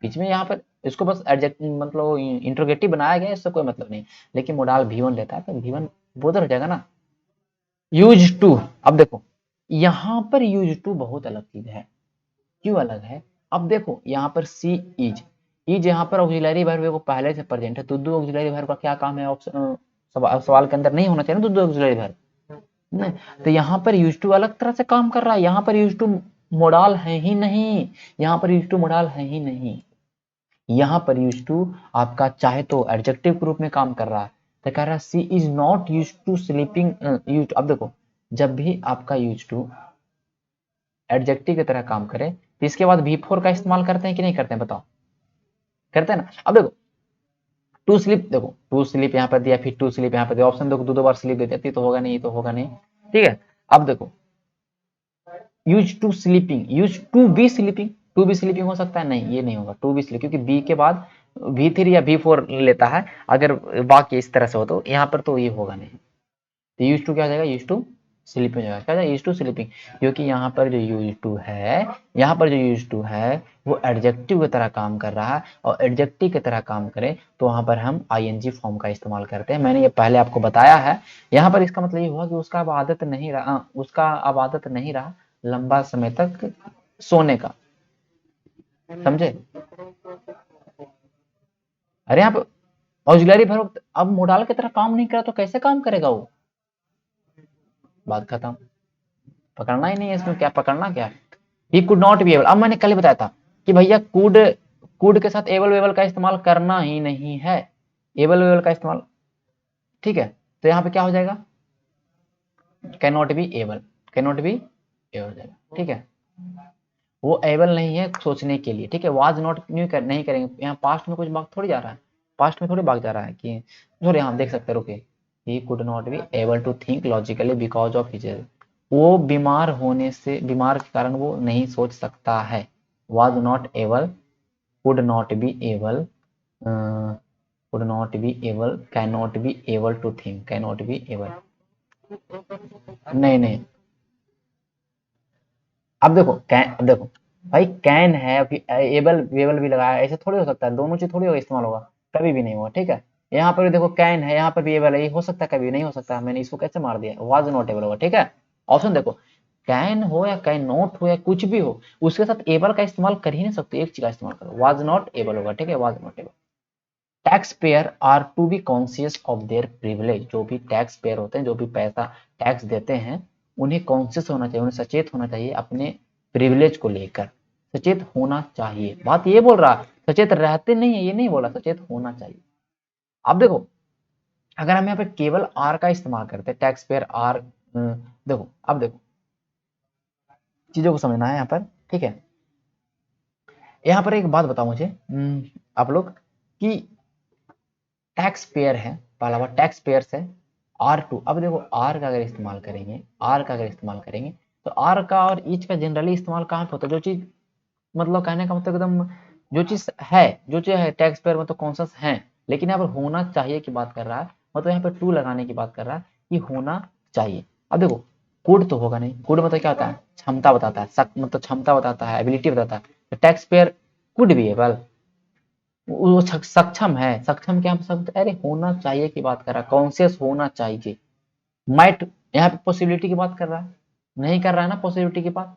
बीच में यहाँ पर इसको बस एडजेक्ट मतलब इंट्रोगेटिव बनाया गया, इससे कोई मतलब नहीं, लेकिन मोडाल V1 लेता है, तो V1 बोधर हो जाएगा ना। यूज टू, अब देखो यहाँ पर यूज टू बहुत अलग चीज है, क्यों अलग है? अब देखो यहाँ पर सी इज, इज यहाँ पर ऑक्सिलरी वर्ब को पहले से प्रेजेंट है, तो दो ऑक्सिलरी वर्ब का क्या काम है? सवाल के अंदर नहीं होना चाहिए ना दो ऑक्सिलरी वर्ब, नहीं। तो यहाँ पर यूज टू अलग तरह से काम कर रहा है, यहाँ पर यूज टू मोडाल है ही नहीं, यहाँ पर यूज टू मोडाल है ही नहीं, यहाँ पर यूज टू आपका चाहे तो एडजेक्टिव के रूप में काम कर रहा है, तो कह रहा है she is not use to sleeping use. अब देखो जब भी आपका यूज टू एडजेक्टिव की तरह काम करे, तो इसके बाद V4 का इस्तेमाल करते हैं कि नहीं करते हैं, बताओ? करते हैं ना। अब देखो टू स्लीप, देखो टू स्लीप यहाँ पर दिया, फिर टू स्लीप यहाँ पर दिया, ऑप्शन देखो दो दो बार स्लीप दे देती तो होगा नहीं, तो होगा नहीं, ठीक है। अब देखो used to sleeping, used to be sleeping, to be sleeping हो सकता है, नहीं ये नहीं होगा, टू बी स्लीपिंग क्योंकि बी के बाद V3 या V4 लेता है, अगर वाक्य इस तरह से हो तो यहाँ पर तो ये होगा नहीं। तो यूज टू क्या हो जाएगा, यूज टू स्लीपिंग हो जाएगा, क्या यूज टू स्लीपिंग, क्योंकि यहाँ पर जो यूज टू है, यहाँ पर जो यूज टू है वो एडजेक्टिव की तरह काम कर रहा है, और एडजेक्टिव की तरह काम करे तो वहां पर हम ING फॉर्म का इस्तेमाल करते हैं। मैंने ये पहले आपको बताया है। यहाँ पर इसका मतलब ये हुआ कि उसका अब आदत नहीं रहा, उसका अब आदत नहीं रहा लंबा समय तक सोने का, समझे। अरे यहाँ पर ऑक्सिलरी वर्ब अब मोडाल की तरह काम नहीं करा तो कैसे काम करेगा वो, बात खत्म, पकड़ना ही नहीं है इसमें, क्या पकड़ना क्या है। ही कुड नॉट बी एबल, अब मैंने कल बताया था कि भैया कुड, कुड के साथ एबल वेबल का इस्तेमाल करना ही नहीं है, एबल वेबल का इस्तेमाल, ठीक है। तो यहाँ पे क्या हो जाएगा, can not be able, can not be able हो जाएगा, ठीक है। वो एबल नहीं है सोचने के लिए, ठीक है। वाज नॉट नहीं करेंगे, यहाँ पास्ट में कुछ भाग थोड़ी जा रहा है, पास्ट में थोड़ी भाग जा रहा है कि सॉरी, यहाँ देख सकते रुके, he could not be able to think logically because of his, वो बीमार होने से, बीमार के कारण वो नहीं सोच सकता है, was not able, could not be able, could not be able, cannot be able to think, cannot be able, नहीं नहीं। अब देखो कैन, अब देखो भाई कैन है, एबल वेबल भी लगाया, ऐसे थोड़ी हो सकता है, दोनों चीज थोड़ी होगा इस्तेमाल होगा, कभी भी नहीं होगा, ठीक है। यहाँ पर भी देखो कैन है, यहाँ पर भी एबल है, ये हो सकता है, कभी नहीं हो सकता, मैंने इसको कैसे मार दिया, वाज नॉट एबल होगा, ठीक है। ऑप्शन देखो कैन हो या कैन नॉट हो या कुछ भी हो, उसके साथ एबल का इस्तेमाल कर ही नहीं सकते, एक चीज का इस्तेमाल करो, वाज नॉट एबल होगा, ठीक है, was not able. Tax payer are to be conscious of their privilege, जो भी टैक्स पेयर होते हैं, जो भी पैसा टैक्स देते हैं, उन्हें कॉन्शियस होना चाहिए, उन्हें सचेत होना चाहिए अपने प्रिविलेज को लेकर, सचेत होना चाहिए, बात ये बोल रहा, सचेत रहते नहीं है ये नहीं बोला, सचेत होना चाहिए। अब देखो अगर हम यहाँ पे केवल आर का इस्तेमाल करते हैं, टैक्स पेयर आर, देखो अब देखो चीजों को समझना है यहाँ पर, ठीक है। यहाँ पर एक बात बताओ मुझे आप लोग कि टैक्स पेयर है, पहला बात टैक्स पेयर है R2, अब देखो आर का अगर इस्तेमाल करेंगे, आर का अगर इस्तेमाल करेंगे तो आर का और ईच का जनरली इस्तेमाल कहाँ पे होता है, जो चीज मतलब कहने का मतलब एकदम जो चीज है टैक्स पेयर मतलब कॉन्शियस है, लेकिन यहाँ पर होना चाहिए की बात कर रहा है, मतलब यहाँ पर टू लगाने की बात कर रहा है कि होना चाहिए। अब देखो कुड तो होगा नहीं, कुड मतलब क्या होता है, क्षमता बताता है, मतलब क्षमता बताता है, एबिलिटी बताता है, तो tax payer could be able, वो सक्षम है, सक्षम क्या शब्द, अरे होना चाहिए की बात कर रहा है, कॉन्शियस होना चाहिए। माइट यहाँ पे पॉसिबिलिटी की बात कर रहा है, नहीं कर रहा है ना पॉसिबिलिटी की बात,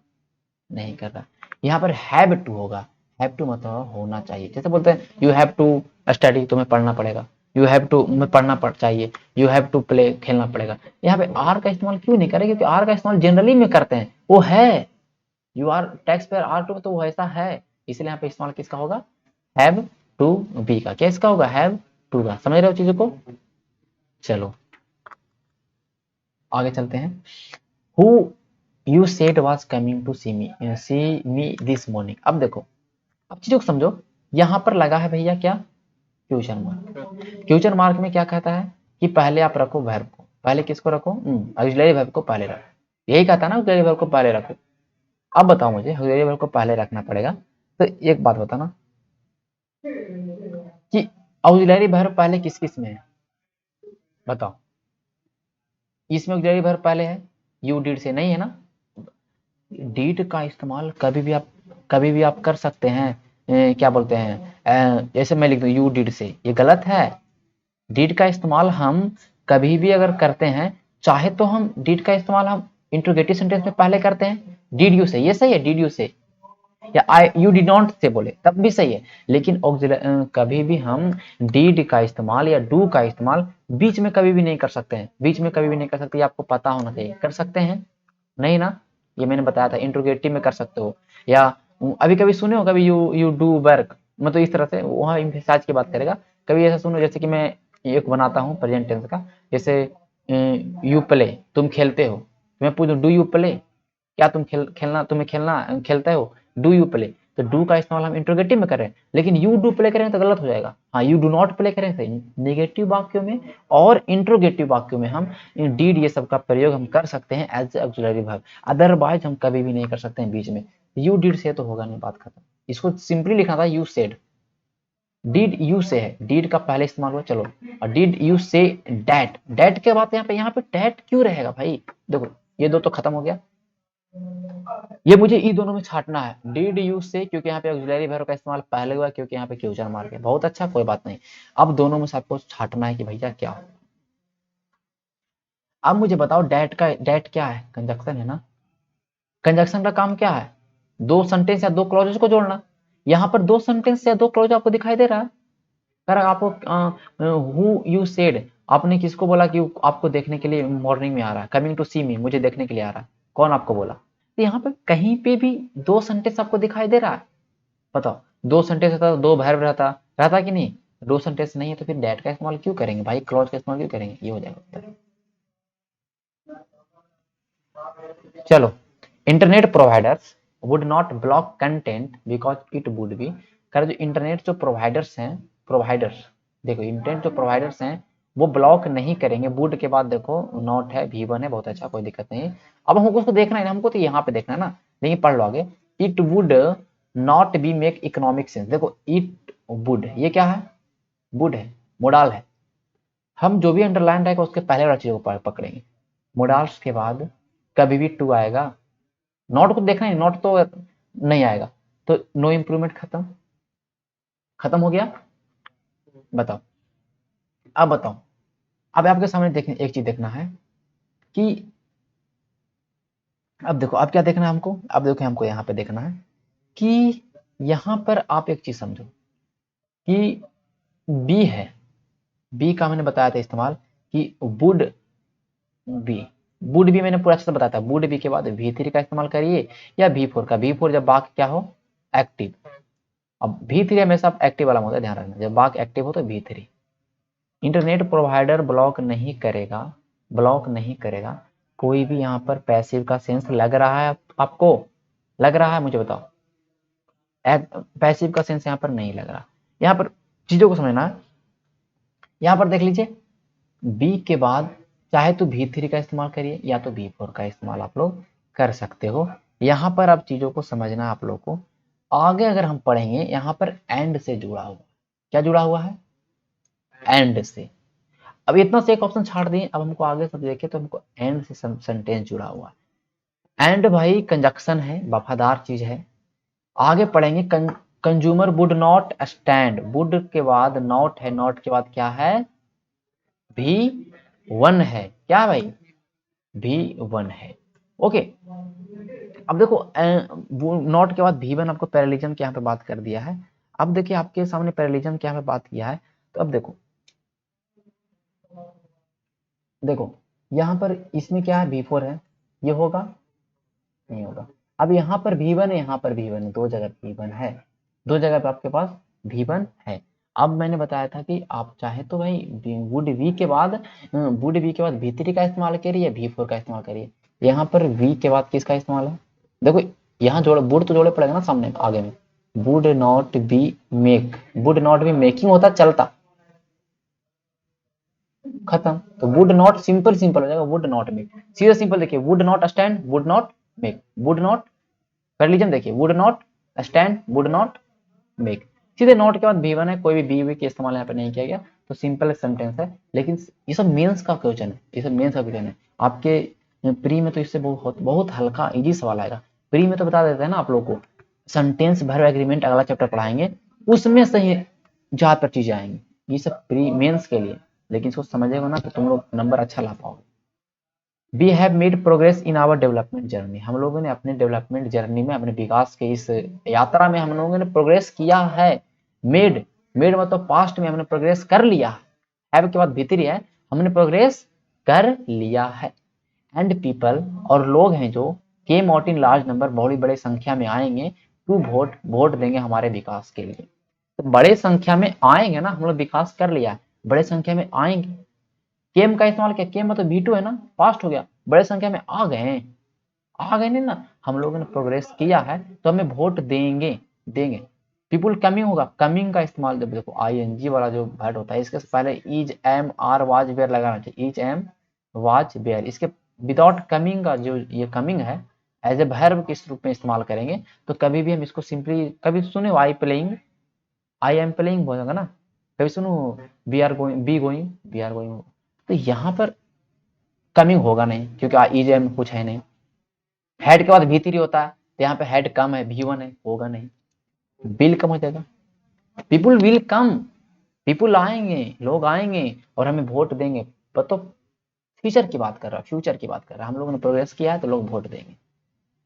नहीं कर रहा। यहाँ पर हैव टू होगा, हैव टू मतलब होना चाहिए, जैसे बोलते हैं यू हैव टू स्टडी, तुम्हें पढ़ना पड़ेगा, यू हैव टू पढ़ना चाहिए, यू हैव टू प्ले खेलना पड़ेगा। यहाँ पे आर का इस्तेमाल क्यों नहीं करेंगे, क्योंकि आर का इस्तेमाल जनरली में करते हैं, वो है, you are tax payer are to तो वो ऐसा है, इसलिए यहाँ पे इस्तेमाल किसका होगा, हैव टू बी का, क्या इसका होगा, हैव टू का, समझ रहे हो चीजों को। चलो आगे चलते हैं। Who you said was coming to see me this morning, अब देखो अब चीजों को समझो, यहां पर लगा है भैया क्या, क्वेश्चन मार्क, क्वेश्चन मार्क में क्या कहता है कि पहले आप रखो वर्ब को, पहले किसको रखो, ऑक्सिलरी वर्ब को पहले रखो, यही कहता है ना ऑक्सिलरी वर्ब को पहले रखो। अब बताओ मुझे ऑक्सिलरी वर्ब को पहले रखना पड़ेगा, तो एक बात बताना कि ऑक्सिलरी वर्ब पहले किस किस में है, बताओ। इसमें ऑक्सिलरी वर्ब पहले है, यू डिड से नहीं है ना, डिड का इस्तेमाल कभी भी आप कर सकते हैं, क्या बोलते हैं, जैसे मैं लिख दूं यू डिड से, ये गलत है। डिड का इस्तेमाल हम कभी भी अगर करते हैं, चाहे तो हम डिड का इस्तेमाल हम इंट्रोगेटिव सेंटेंस में पहले करते हैं, डिड यू से, ये सही है, डिड यू से, या आई यू डिड नॉट से बोले तब भी सही है, लेकिन कभी भी हम डिड का इस्तेमाल या डू का इस्तेमाल बीच में कभी भी नहीं कर सकते हैं, बीच में कभी भी नहीं कर सकते, आपको पता होना चाहिए, कर सकते हैं नहीं ना, ये मैंने बताया था, इंट्रोगेटिव में कर सकते हो, या अभी कभी सुने हो, कभी यू यू डू वर्क, मतलब इस तरह से वहां इम्फेसाइज की बात करेगा, कभी ऐसा सुनो जैसे कि मैं एक बनाता हूँ प्रेजेंट टेंस का, जैसे यू प्ले, तुम खेलते हो, मैं पूछूं डू यू प्ले, क्या तुम खेलना तुम्हें खेलते हो, डू यू प्ले, तो डू का इस्तेमाल हम इंट्रोगेटिव में करें, लेकिन यू डू प्ले करेंगे तो गलत हो जाएगा। हाँ, यू डू नॉट प्ले करें सही, नेगेटिव वाक्यों में और इंट्रोगेटिव वाक्यों में हम डीड ये सब का प्रयोग हम कर सकते हैं एज ऑक्सिलरी वर्ब, अदरवाइज हम कभी भी नहीं कर सकते हैं बीच में। यू डिड से तो होगा नहीं, बात खत्म। इसको सिंपली लिखना था यू सेड, डिड यू से है, डिड का पहले इस्तेमाल हुआ, चलो। और did you say that, that के बाद यहाँ पे डैट क्यों रहेगा भाई? देखो ये दो तो खत्म हो गया, ये मुझे ई दोनों में छाटना है। डिड यू से, क्योंकि यहाँ पे ऑक्सिलरी वर्ब का इस्तेमाल पहले हुआ, क्योंकि यहाँ पे क्वेश्चन मार्क है। बहुत अच्छा, कोई बात नहीं। अब दोनों में से आपको छाटना है कि भैया क्या हो। अब मुझे बताओ डैट क्या है? कंजक्शन है ना। कंजक्शन का काम क्या है? दो सेंटेंस या दो क्लॉजेस को जोड़ना। यहाँ पर दो सेंटेंस या दो क्लॉज आपको दिखाई दे रहा है। अगर आपको हु यू सेड, आपने किसको बोला कि आपको देखने के लिए मॉर्निंग में आ रहा है, कमिंग टू सी मी, मुझे देखने के लिए आ रहा है, कौन आपको बोला? तो यहाँ पे कहीं पे भी दो सेंटेंस आपको दिखाई दे रहा है? बताओ, दो सेंटेंस रहता तो दो वर्ब रहता, रहता कि नहीं? दो सेंटेंस नहीं है तो फिर डैट का इस्तेमाल क्यों करेंगे भाई, क्लॉज का इस्तेमाल क्यों करेंगे? ये हो जाएगा। चलो, internet providers would not block content because it would be. कर जो इंटरनेट जो प्रोवाइडर्स हैं, प्रोवाइडर्स, देखो इंटरनेट जो प्रोवाइडर्स हैं वो ब्लॉक नहीं करेंगे। वुड के बाद देखो नॉट है, V1 है, बहुत अच्छा, कोई दिक्कत नहीं। अब हमको उसको देखना है ना, हमको तो यहाँ पे देखना है ना, लेकिन पढ़ लो आगे। It would not be make economic sense. देखो इट वुड, ये क्या है? वुड है, मोडाल है। हम जो भी अंडरलाइन रहेगा उसके पहले वाला चीज को पकड़ेंगे। मोडाल्स के बाद कभी भी टू आएगा, नॉट को देखना है, नॉट तो नहीं आएगा, तो नो इंप्रूवमेंट, खत्म, खत्म हो गया। बताओ, अब बताओ, अब आपके सामने देखने एक चीज देखना है कि अब देखो, अब क्या देखना है हमको? अब देखो हमको यहाँ पे देखना है कि यहाँ पर आप एक चीज समझो कि बी है, बी का मैंने बताया था इस्तेमाल कि वुड बी, वुड बी मैंने पूरा अच्छे से बताया था। वुड बी के बाद V3 का इस्तेमाल करिए या V4 का। V4 जब बाक क्या हो, एक्टिव। अब V3 हमेशा एक्टिव वाला होता है, ध्यान रखना, जब बाक एक्टिव हो तो V3। इंटरनेट प्रोवाइडर ब्लॉक नहीं करेगा, ब्लॉक नहीं करेगा। कोई भी यहाँ पर पैसिव का सेंस लग रहा है आपको? लग रहा है? मुझे बताओ। पैसिव का सेंस यहाँ पर नहीं लग रहा। यहाँ पर चीजों को समझना है। यहाँ पर देख लीजिए, बी के बाद चाहे तो V3 का इस्तेमाल करिए या तो V4 का इस्तेमाल आप लोग कर सकते हो। यहाँ पर अब चीजों को समझना आप लोग को। आगे अगर हम पढ़ेंगे, यहाँ पर एंड से जुड़ा हुआ, क्या जुड़ा हुआ है? एंड से। अब इतना से एक ऑप्शन छाड़ दिए, अब हमको आगे सब देखे तो हमको एंड से सेंटेंस जुड़ा हुआ है। एंड भाई कंजक्शन है, वफादार चीज है। आगे पढ़ेंगे, consumer would not stand, would के बाद नॉट है, नॉट के बाद क्या है? V1 है, क्या भाई? V1 है। ओके, अब देखो नॉट के बाद V1 आपको पैरेललिज्म के यहाँ पे बात कर दिया है। अब देखिए आपके सामने पैरेललिज्म के यहाँ पे बात किया है, तो अब देखो, देखो यहाँ पर इसमें क्या है? V4 है, ये होगा? नहीं होगा। अब यहाँ पर V1 है, यहाँ पर V1 है, दो जगह V1 है, दो जगह पे आपके पास V1 है। अब मैंने बताया था कि आप चाहे तो भाई वुड वी के बाद V3 का इस्तेमाल करिए या V4 का इस्तेमाल करिए। यहाँ पर V के बाद किसका इस्तेमाल है? देखो यहाँ जोड़, वुड तो जोड़े पड़ेगा ना सामने आगे में। Would not be make, would not be making होता चलता, खत्म। तो वुड नॉट सिंपल सिंपल हो जाएगा, वुड नॉट मेक। सीधा सिंपल देखिए, would not stand, would not make, would not, parallelism देखिए, would not stand, would not make. सीधे नॉट के बाद V1 है, कोई भी बी वी के इस्तेमाल यहाँ पे नहीं किया गया, तो सिंपल सेंटेंस है। लेकिन ये सब मेंस का क्वेश्चन है, ये सब मेंस का क्वेश्चन है। आपके प्री में तो इससे बहुत बहुत हल्का इजी सवाल आएगा। प्री में तो बता देते हैं ना आप लोग को, सेंटेंस वर्ब एग्रीमेंट अगला चैप्टर पढ़ाएंगे, उसमें सही ज्यादातर चीजें आएंगी। ये सब प्री मेंस के लिए, लेकिन इसको समझेगा ना तो तुम लोग नंबर अच्छा ला पाओगे। We have made progress in our development journey, हम लोगों ने अपने डेवलपमेंट जर्नी में, अपने विकास के इस यात्रा में हम लोगों ने प्रोग्रेस किया है। मेड, मेड मतलब पास्ट में हमने प्रोग्रेस कर लिया है। हैव के बाद भीतरी है, हमने प्रोग्रेस कर लिया है। एंड पीपल, और लोग हैं जो, came out in large number, बहुत बड़े संख्या में आएंगे, टू वोट, वोट देंगे हमारे विकास के लिए। तो बड़े संख्या में आएंगे ना, हम लोग विकास कर लिया है, बड़े संख्या में आएंगे। केम का इस्तेमाल किया, केम मतलब V2 है ना, पास्ट हो गया, बड़े संख्या में आ गए, आ गए नहीं ना, हम लोगों ने प्रोग्रेस किया है तो हमें वोट देंगे। देंगे। पीपुल कमिंग होगा, कमिंग का इस्तेमाल जब देखो आईएनजी वाला जो वर्ड होता है इसके पहले is am are was were लगाना चाहिए, इज एम वाज वेयर। इसके विदाउट कमिंग का जो ये कमिंग है एज ए वर्ब किस रूप में इस्तेमाल करेंगे, तो कभी भी हम इसको सिंपली, कभी सुने I playing, I am playing बोलेगा ना, कभी सुनो we are going, be going, we are going, तो यहाँ पर कमिंग होगा नहीं क्योंकि इज एम कुछ है नहीं। हेड के बाद V3 होता है तो यहाँ पे हेड कम है, V1 है, होगा नहीं, बिल कम हो जाएगा। पीपुल विल कम, पीपुल आएंगे, लोग आएंगे और हमें वोट देंगे। तो फ्यूचर की बात कर रहा है, फ्यूचर की बात कर रहा है, हम लोगों ने प्रोग्रेस किया है तो लोग वोट देंगे।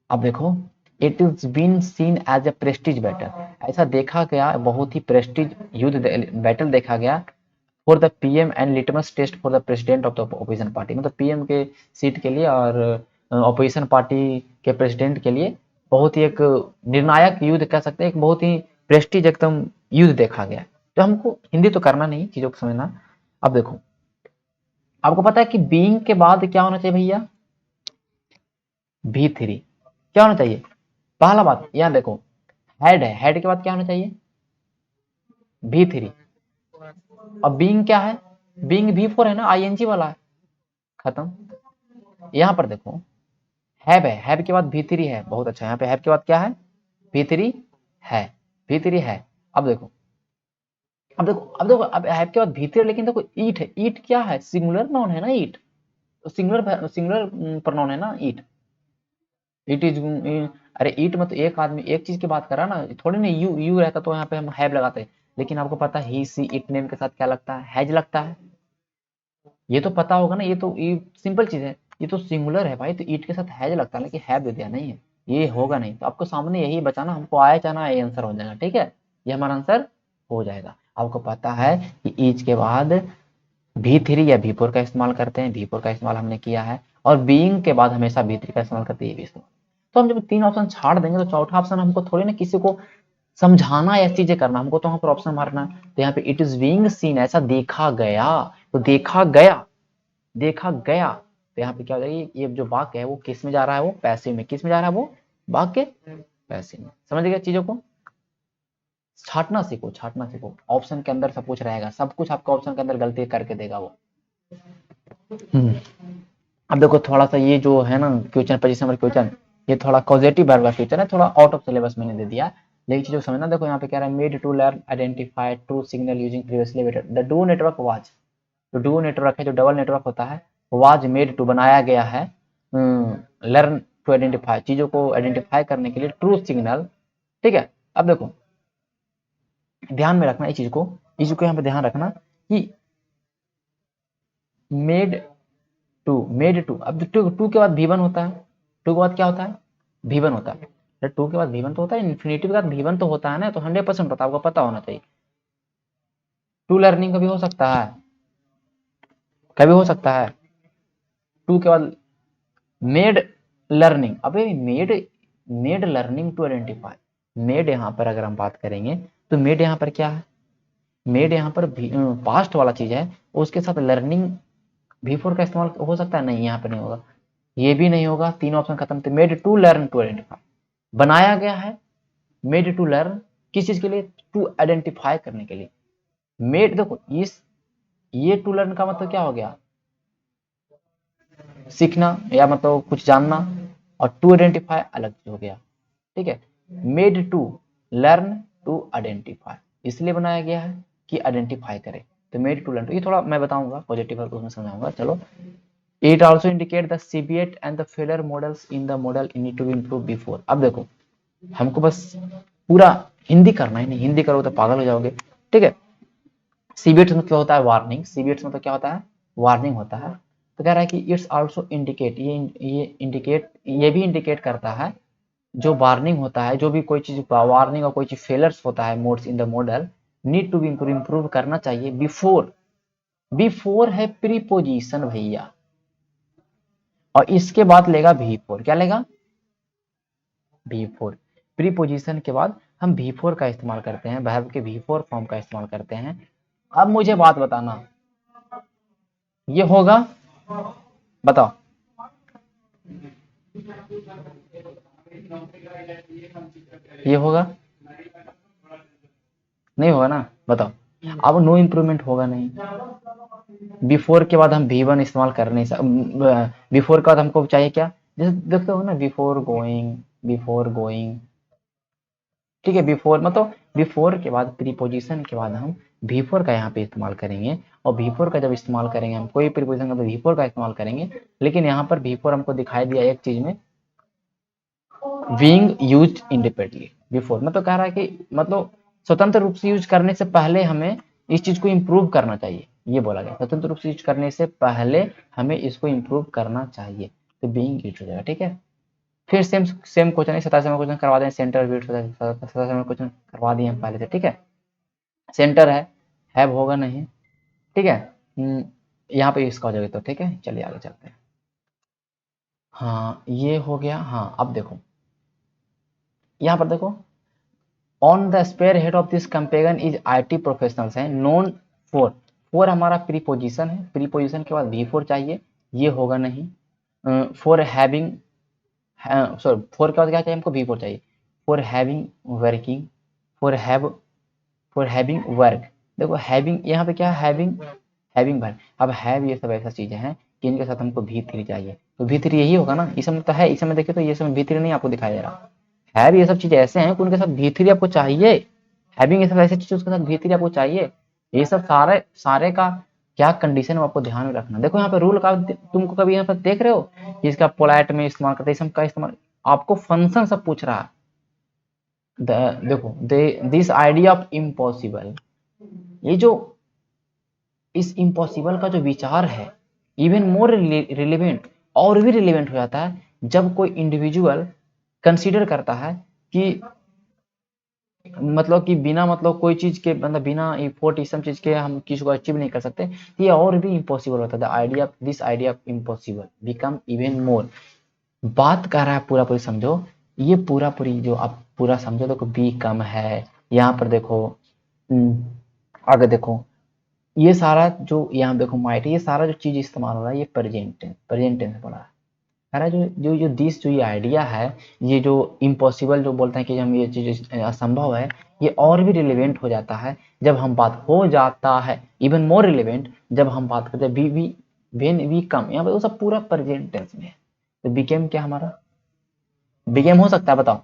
अब देखो it is been seen as a prestige battle, ऐसा देखा गया, बहुत ही प्रेस्टीज युद्ध बैटल देखा गया for the PM and litmus test for the president of the opposition party, मतलब पीएम के सीट के लिए और ऑपोजिशन पार्टी के प्रेसिडेंट के लिए बहुत ही एक निर्णायक युद्ध कह सकते हैं, एक बहुत ही प्रेस्टीज एकदम युद्ध देखा गया। तो हमको हिंदी तो करना नहीं, चीजों को समझना। अब देखो आपको पता है कि बीइंग के बाद क्या होना चाहिए भैया, V3 क्या होना चाहिए, पहला बात यहाँ देखो हेड है, हेड के बाद क्या होना चाहिए V3। अब बीइंग क्या है, बीइंग V4 है ना, आईएनजी वाला है, खत्म। यहाँ पर देखो हैव है, हैव के बाद V3 है, बहुत अच्छा, यहाँ पे हैव के बाद क्या है V3 है, V3 है। अब देखो अब हैव के बाद V3, लेकिन देखो ईट है, ईट क्या है, सिंगुलर नाउन है ना, ईट सिंगुलर प्रोनाउन है ना ईट, इट इज, अरे ईट मतलब एक आदमी एक चीज की बात कर रहा ना, थोड़ी ना यू यू रहता तो यहाँ पे हम हैव लगाते। लेकिन आपको पता है ही सी इट नेम के साथ क्या लगता है, हैज लगता है, ये तो पता होगा ना, ये सिंपल चीज है, ये तो सिंगुलर है भाई, तो ईट के साथ हैज लगता है, लेकिन हैव दे दिया नहीं है, ये होगा नहीं। तो आपको सामने यही बचाना, हमको आया जाना ये आंसर हो जाएगा, ठीक है, ये हमारा आंसर हो जाएगा। आपको पता है कि ईच के बाद V3 या V4 का इस्तेमाल करते हैं, V4 का इस्तेमाल हमने किया है, और बीइंग के बाद हमेशा V3 का इस्तेमाल करते हैं, ये भी इस्तेमाल। तो हम जब 3 ऑप्शन छाड़ देंगे तो चौथा ऑप्शन हमको थोड़ी ना किसी को समझाना या चीजें करना, हमको तो वहां पर ऑप्शन मारना। तो यहाँ पे इट इज बीइंग सीन, ऐसा देखा गया, तो देखा गया, देखा गया, तो यहाँ पे क्या हो जाएगी, ये जो वाक्य है वो किस में जा रहा है, वो पैसिव में, किस में जा रहा है वो वाक्य पैसिव में। समझ गया चीजों को, छाटना सीखो, छाटना सीखो, ऑप्शन के अंदर सब कुछ रहेगा, सब कुछ आपका ऑप्शन के अंदर गलती करके देगा वो। अब देखो थोड़ा सा ये जो है ना क्वेश्चन 25 नंबर क्वेश्चन, ये थोड़ा पॉजिटिव वर्ब का क्वेश्चन है, थोड़ा आउट ऑफ सिलेबस मैंने दे दिया, लेकिन चीजों समझना। देखो यहाँ पे कह रहा है made to learn identify true signal using previously weighted, the do network was, तो डू नेटवर्क है जो डबल नेटवर्क होता है, वाज मेड टू बनाया गया है, लर्न टू आइडेंटिफाई चीजों को आइडेंटिफाई करने के लिए ट्रू सिग्नल, ठीक है। अब देखो ध्यान में रखना इस चीज को, यहाँ पे ध्यान रखना कि मेड टू, अब टू के बाद V1 होता है, टू के बाद क्या होता है V1 होता है, टू के बाद V1 तो होता है, इन्फिनिटिव के बाद V1 तो होता है ना, तो 100% होता है, आपको पता होना चाहिए। टू लर्निंग कभी हो सकता है, कभी हो सकता है टू के बाद मेड लर्निंग, अबे made learning to identify, made यहाँ पर अगर हम बात करेंगे तो मेड यहाँ पर क्या है, मेड यहाँ पर पास्ट वाला चीज है, उसके साथ लर्निंग V4 का इस्तेमाल हो सकता है, नहीं यहाँ पर नहीं होगा, ये भी नहीं होगा, तीन ऑप्शन खत्म थे। Made to learn to identify, बनाया गया है मेड टू लर्न, किस चीज के लिए, टू आइडेंटिफाई करने के लिए। मेड देखो इस, ये टू लर्न का मतलब क्या हो गया, सीखना या मतलब कुछ जानना, और टू आइडेंटिफाई अलग चीज हो गया, ठीक है। Made to learn to identify, इसलिए बनाया गया है कि आइडेंटिफाई करे, तो मेड टू लर्न, ये थोड़ा मैं बताऊंगा पॉजिटिव है, समझाऊंगा, चलो। इट ऑल्सो इंडिकेट द सीबिएट and the failure models in the model need to be improve before. अब देखो हमको बस पूरा हिंदी करना है, नहीं हिंदी करोगे तो पागल हो जाओगे, ठीक है। सीबीएट मतलब होता है वार्निंग, सीबीएट मतलब क्या होता है, वार्निंग होता है। तो कह रहा है कि इट्स आल्सो इंडिकेट, ये भी इंडिकेट करता है, जो वार्निंग होता है, जो भी कोई चीज वार्निंग और कोई चीज फेलर्स होता है modes in the model need to be improve करना चाहिए बिफोर, बिफोर है प्रीपोजिशन भैया, और इसके बाद लेगा V4, क्या लेगा V4, प्रीपोजिशन के बाद हम V4 का इस्तेमाल करते हैं, वर्ब के V4 फॉर्म का इस्तेमाल करते हैं। अब मुझे बात बताना, ये होगा, बताओ, ये होगा, नहीं होगा ना, बताओ। अब नो इम्प्रूवमेंट होगा नहीं। बिफोर के बाद हम V1 इस्तेमाल कर नहीं सकते, बिफोर के बाद हमको चाहिए क्या, जैसे देखते हो ना, बिफोर गोइंग, ठीक है। बिफोर मतलब बिफोर के बाद प्रीपोजिशन के बाद हम V4 का यहाँ पे इस्तेमाल करेंगे, और V4 का जब इस्तेमाल करेंगे हम कोई प्रीपोजिशन का, तो V4 का इस्तेमाल करेंगे। लेकिन यहाँ पर V4 हमको दिखाई दिया एक चीज में, बीइंग यूज्ड इंडिपेंडेंटली बिफोर, मतलब कह रहा है कि मतलब स्वतंत्र रूप से यूज करने से पहले हमें इस चीज को इम्प्रूव करना चाहिए, ये बोला गया। स्वतंत्र रूप से यूज करने से पहले हमें इसको इम्प्रूव करना चाहिए, तो बीइंग यूज हो जाएगा, ठीक है। फिर सेम सेम क्वेश्चन है, 87वां क्वेश्चन करवा दें, सेंटर वेट 87वां क्वेश्चन करवा दिए हम पहले से, ठीक है। सेंटर है, हैव होगा नहीं, ठीक है। यहाँ पे इसका हो जाएगा, तो ठीक है, चलिए आगे चलते हैं। हाँ ये हो गया। हाँ अब देखो, यहाँ पर देखो, on the spearhead of this campaign is IT professionals है, नोन फॉर, फॉर हमारा प्रीपोजिशन है, प्रीपोजिशन के बाद V4 चाहिए, ये होगा नहीं। फॉर हैविंग, सॉरी फॉर के बाद क्या चाहिए हमको, V4 चाहिए। For having working, for have, for having work, देखो हैविंग यहाँ पे क्या है, हैविंग वर्क। अब हैव ये सब ऐसा चीजें हैं कि इनके साथ हमको V3 चाहिए, तो V3 यही होगा ना, इस समय तो है, इस समय देखिए तो ये समय V3 नहीं आपको दिखाई दे रहा है। ये सब चीजें ऐसे हैं कि उनके साथ V3 आपको चाहिए, हैविंग ये सब ऐसी चीज उसके साथ V3 आपको चाहिए। ये सब सारे सारे का क्या कंडीशन है आपको ध्यान में रखना। देखो यहाँ पे रूल का तुमको कभी यहाँ पर देख रहे हो कि इसका पोलाइट में इस्तेमाल करते हैं, का इस्तेमाल, आपको फंक्शन सब पूछ रहा है। देखो दिस आइडिया ऑफ इम्पॉसिबल, ये जो इस इम्पॉसिबल का जो विचार है, इवन मोर रिलेवेंट, और भी रिलेवेंट हो जाता है जब कोई इंडिविजुअल कंसीडर करता है कि मतलब कि बिना मतलब कोई चीज के, मतलब बिना एफर्ट इस सब चीज के हम किसी को अचीव नहीं कर सकते, ये और भी इम्पॉसिबल होता है। The idea, this idea of impossible become even more, बात कर रहा है पूरा पूरी समझो, ये पूरा पूरी जो आप पूरा समझो, देखो बी कम है, यहाँ पर देखो आगे देखो, ये सारा जो यहाँ देखो माइट, ये सारा जो चीज इस्तेमाल हो रहा है ये प्रेजेंट टेंस पड़ा है। कह रहा है जो जो जो दिस जो ये आइडिया है, ये जो इम्पॉसिबल जो बोलते हैं कि हम ये चीज असंभव है, ये और भी रिलेवेंट हो जाता है जब हम बात हो जाता है, इवन मोर रिलेवेंट जब हम बात करते हैं वी वेन वी कम, यहाँ पे वो सब पूरा प्रेजेंट टेंस में है। तो बिकेम क्या हमारा, बिकेम हो सकता है, बताओ,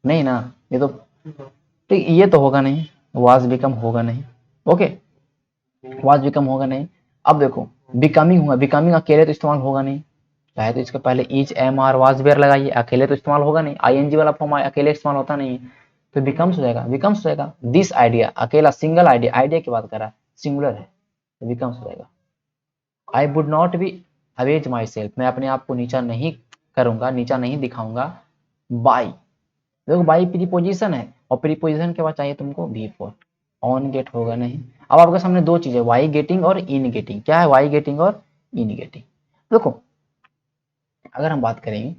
नहीं ना, ये तो ठीक, ये तो होगा नहीं, वाज बिकम होगा नहीं, ओके, वाज बिकम होगा नहीं। अब देखो बिकमिंग होगा, बिकमिंग अकेले तो इस्तेमाल होगा नहीं, चाहे तो इसके पहले is am are was were लगाइए, अकेले तो इस्तेमाल होगा नहीं, आईएनजी वाला फॉर्म अकेले इस्तेमाल होता नहीं है, तो बिकम्स हो जाएगा, बिकम्स हो जाएगा। दिस आइडिया अकेला सिंगल आइडिया, आइडिया की बात कर रहा है, सिंगुलर है, तो बिकम्स हो जाएगा। I would not be Awez my self, मैं अपने आप को नीचा नहीं करूंगा, नीचा नहीं दिखाऊंगा, बाई, देखो बाई प्रीपोजिशन है, और प्रीपोजिशन के बाद चाहिए तुमको V4, ऑन गेट होगा नहीं। अब आपके सामने दो चीजें, वाई गेटिंग और इन गेटिंग, क्या है वाई गेटिंग और इन गेटिंग। देखो अगर हम बात करेंगे,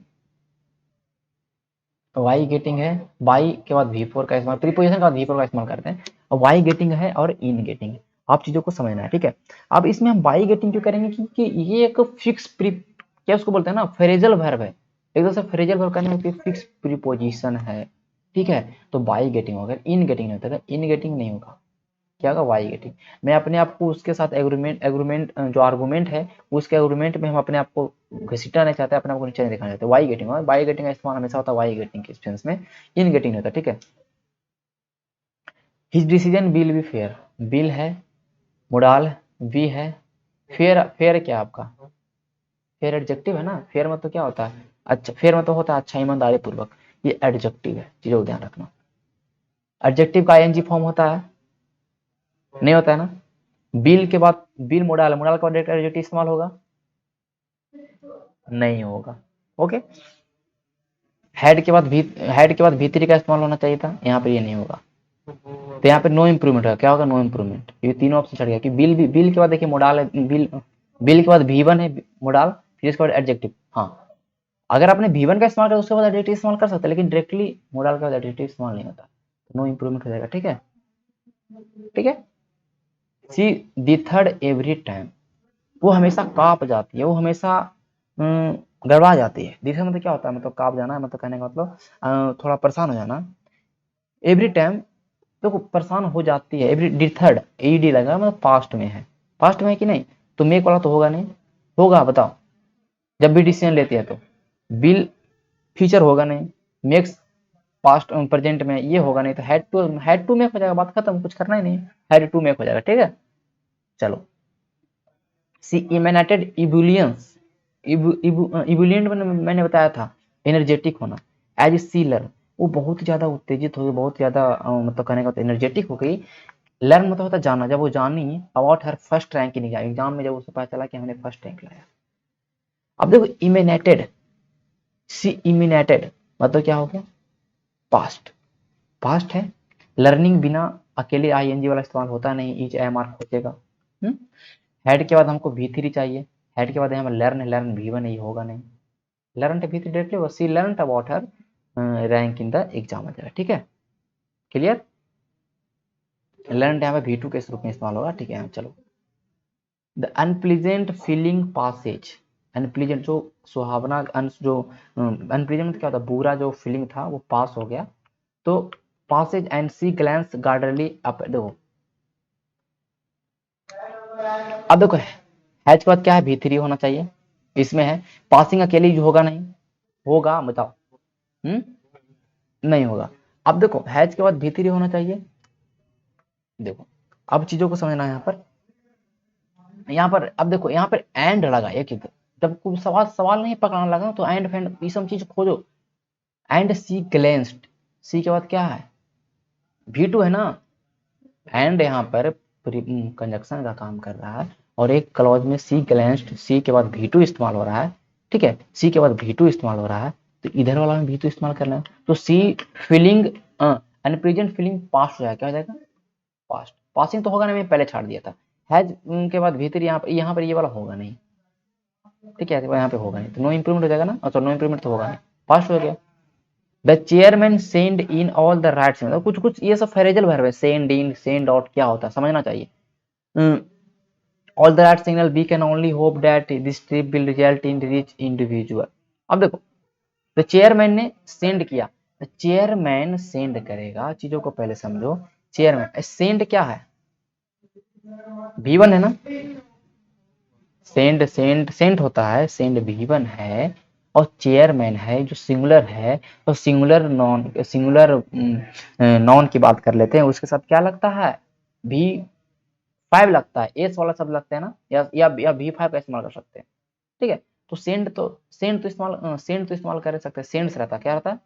वाई गेटिंग है, वाई के बाद V4 का इस्तेमाल, प्रीपोजिशन के बाद V4 का इस्तेमाल करते हैं, और वाई गेटिंग है और इन गेटिंग है, आप चीजों को समझना है, ठीक है। अब इसमें हम वाई गेटिंग क्यों करेंगे, क्योंकि ये एक फिक्स प्री, क्या उसको बोलते हैं ना, फ्रेजल वर्ब है, एक तरह से फ्रेजल वर्ब करने में फिक्स प्रीपोजिशन है, ठीक है। तो वाई गेटिंग होगा, इन गेटिंग नहीं होता, इन गेटिंग नहीं होगा, क्या होगा, वाई गेटिंग। मैं अपने आप को उसके साथ एग्रीमेंट एग्रीमेंट जो आर्गूमेंट है, उसके एग्रीमेंट में हम अपने आप को घसीटना नहीं चाहते, अपने आप को नीचे नहीं दिखाना चाहते, वाई गेटिंग, वाई गेटिंग का इस्तेमाल हमेशा होता है वाई गेटिंग के सेंस में, इन गेटिंग नहीं होता, ठीक है। His decision will be fair, bill है, मोडाल वी है, फेयर, फेयर क्या आपका, फेयर एडजेक्टिव है ना, फेयर मतलब क्या होता है, अच्छा, फेयर मतलब होता है अच्छा, ईमानदारी पूर्वक, ये एडजेक्टिव है, चीजों को ध्यान रखना। एडजेक्टिव का आईएनजी फॉर्म होता है, नहीं होता है ना। बिल के बाद, बिल मोडाल, मोडाल का डायरेक्ट एडजेक्टिव इस्तेमाल होगा, नहीं होगा, ओके। हेड के बाद भी, हेड के बाद भीतरी का इस्तेमाल होना चाहिए था, यहाँ पे ये नहीं होगा, तो यहाँ पे नो इम्प्रूवमेंट होगा, क्या होगा, नो इम्प्रूवमेंट, ये तीनों ऑप्शन छट गया कि बिल भी, बिल के बाद देखिए मोडाल है, बिल, बिल के बाद V1 है मोडाल, फिर इसके बाद एडजेक्टिव, हाँ, अगर आपने V1 का इस्तेमाल किया उसके बाद एडजेक्टिव इस्तेमाल कर सकते हैं, लेकिन डायरेक्टली मोडाल का एडजेक्टिव इस्तेमाल नहीं होता, तो नो इम्प्रूवमेंट हो जाएगा, ठीक है, ठीक है। सी दी थर्ड एवरी टाइम, वो हमेशा कांप जाती है, वो हमेशा गड़बड़ा जाती है, दूसरा मतलब क्या होता है, मतलब कांप जाना, मतलब कहने का मतलब थोड़ा परेशान हो जाना, एवरी टाइम, तो परेशान हो जाती है। एवरी थर्ड ईडी लगा मतलब पास्ट में है, पास्ट में है कि नहीं, तो मेक वाला तो होगा नहीं, होगा बताओ, जब भी डिसीजन लेते हैं तो बिल फ्यूचर होगा नहीं, मेक्स पास्ट प्रेजेंट में ये होगा नहीं, तो हैड टू मेक हो जाएगा, बात खत्म, कुछ करना ही नहीं, हैड टू मेक हो जाएगा। ठीक है, चलो सी इमेनेटेड इबुलियंस, इबुलियंट मैंने बताया था एनर्जेटिक होना, एज सी लर्न, वो बहुत ज्यादा उत्तेजित हो गई, बहुत ज्यादा मतलब कहने का एनर्जेटिक हो गई। लर्न मतलब होता जाना, जब वो जानी about her first rank in exam में, जब उसे पता चला कि हमने फर्स्ट रैंक लाया। अब देखो इमिनेटेड, सी इमिनेटेड मतलब क्या हो गया, पास्ट, पास्ट है, लर्निंग बिना अकेले आईएनजी वाला इस्तेमाल होता नहीं, ईच एम आर खोजेगा। हेड के बाद हमको V3 चाहिए, हेड के बाद यहाँ पर लर्न, लर्न V1 ये होगा नहीं, लर्न V3 डायरेक्टली वो she learn about her rank in the exam आ जाएगा। ठीक है, क्लियर, लर्न यहाँ पे V2 के रूप में इस्तेमाल होगा। ठीक है, चलो the unpleasant feeling passes, unpleasant जो सुहावना जो अनप्लीजेंट क्या होता है, बुरा जो फीलिंग था वो पास हो गया, तो passes and she glance guardedly up, देखो अब देखो हैच के बाद क्या है, V3 होना चाहिए, इसमें है पासिंग अकेले जो होगा नहीं, होगा बताओ, नहीं होगा। अब देखो हैच के बाद V3 होना चाहिए, देखो अब चीजों को समझना है यहाँ पर अब देखो यहाँ पर एंड लगा एक ही, जब कोई सवाल सवाल नहीं पकड़ाने लगा तो एंड फैंड ये सब चीज खोजो, एंड सी ग्लेंस्ड, सी के बाद क्या है, V2 है ना, एंड यहाँ पर कंजक्शन का काम कर रहा है, और एक क्लॉज में सी ग्लेंस्ड, सी के बाद V2 इस्तेमाल हो रहा है। ठीक है, सी के बाद V2 इस्तेमाल हो रहा है, तो इधर वाला में V2 इस्तेमाल करना है, तो सी फीलिंग अनप्रेजेंट फीलिंग पास्ट हो जाएगा, क्या हो जाएगा, पास्ट, पासिंग तो होगा नहीं, मैं पहले छाड़ दिया था, हैज के बाद V3 यहाँ पर ये वाला होगा नहीं। ठीक है, यहाँ पे होगा नहीं, तो नो इंप्रूवमेंट हो जाएगा ना, अच्छा नो इंप्रूवमेंट तो होगा नहीं, पास्ट हो गया। The chairman send in all the rights, मतलब कुछ कुछ ये सब फ्रेजल वर्ब है, सेंड इन सेंड आउट क्या होता है समझना चाहिए। All the right signal we can only hope that this trip will result in rich individual. अब देखो द चेयरमैन ने सेंड किया, द चेयरमैन सेंड करेगा, चीजों को पहले समझो, चेयरमैन सेंड क्या है, V1 है ना, सेंड सेंड सेंट होता है, सेंड V1 है, और चेयरमैन है जो सिंगुलर है, तो सिंगुलर नॉन की बात कर लेते हैं, उसके साथ क्या लगता है, V5 लगता है, एस वाला शब्द लगता है ना, या V5 का इस्तेमाल कर सकते हैं। ठीक है, तो सेंड तो इस्तेमाल कर सकते हैं, सेंड्स रहता है, क्या रहता है,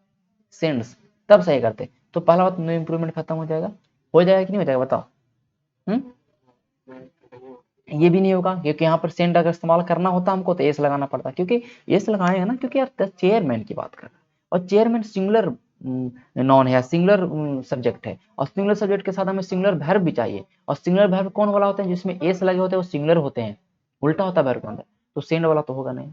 सेंड्स, तब सही करते, तो पहला बात नो इंप्रूवमेंट खत्म हो जाएगा कि नहीं हो जाएगा बताओ। ये भी नहीं होगा, क्योंकि यहाँ पर सेंड अगर इस्तेमाल करना होता हमको तो एस लगाना पड़ता, क्योंकि एस लगाएगा ना, क्योंकि यार चेयरमैन की बात कर रहा है, और चेयरमैन सिंगुलर नॉन है, सिंगुलर सब्जेक्ट है, और सिंगुलर सब्जेक्ट के साथ हमें सिंगुलर वर्ब भी चाहिए, और सिंगुलर वर्ब कौन वाला होता है, जिसमें एस लगे होते हैं वो सिंगुलर होते हैं, उल्टा होता है वर्ब के अंदर, तो सेंड वाला तो होगा नहीं।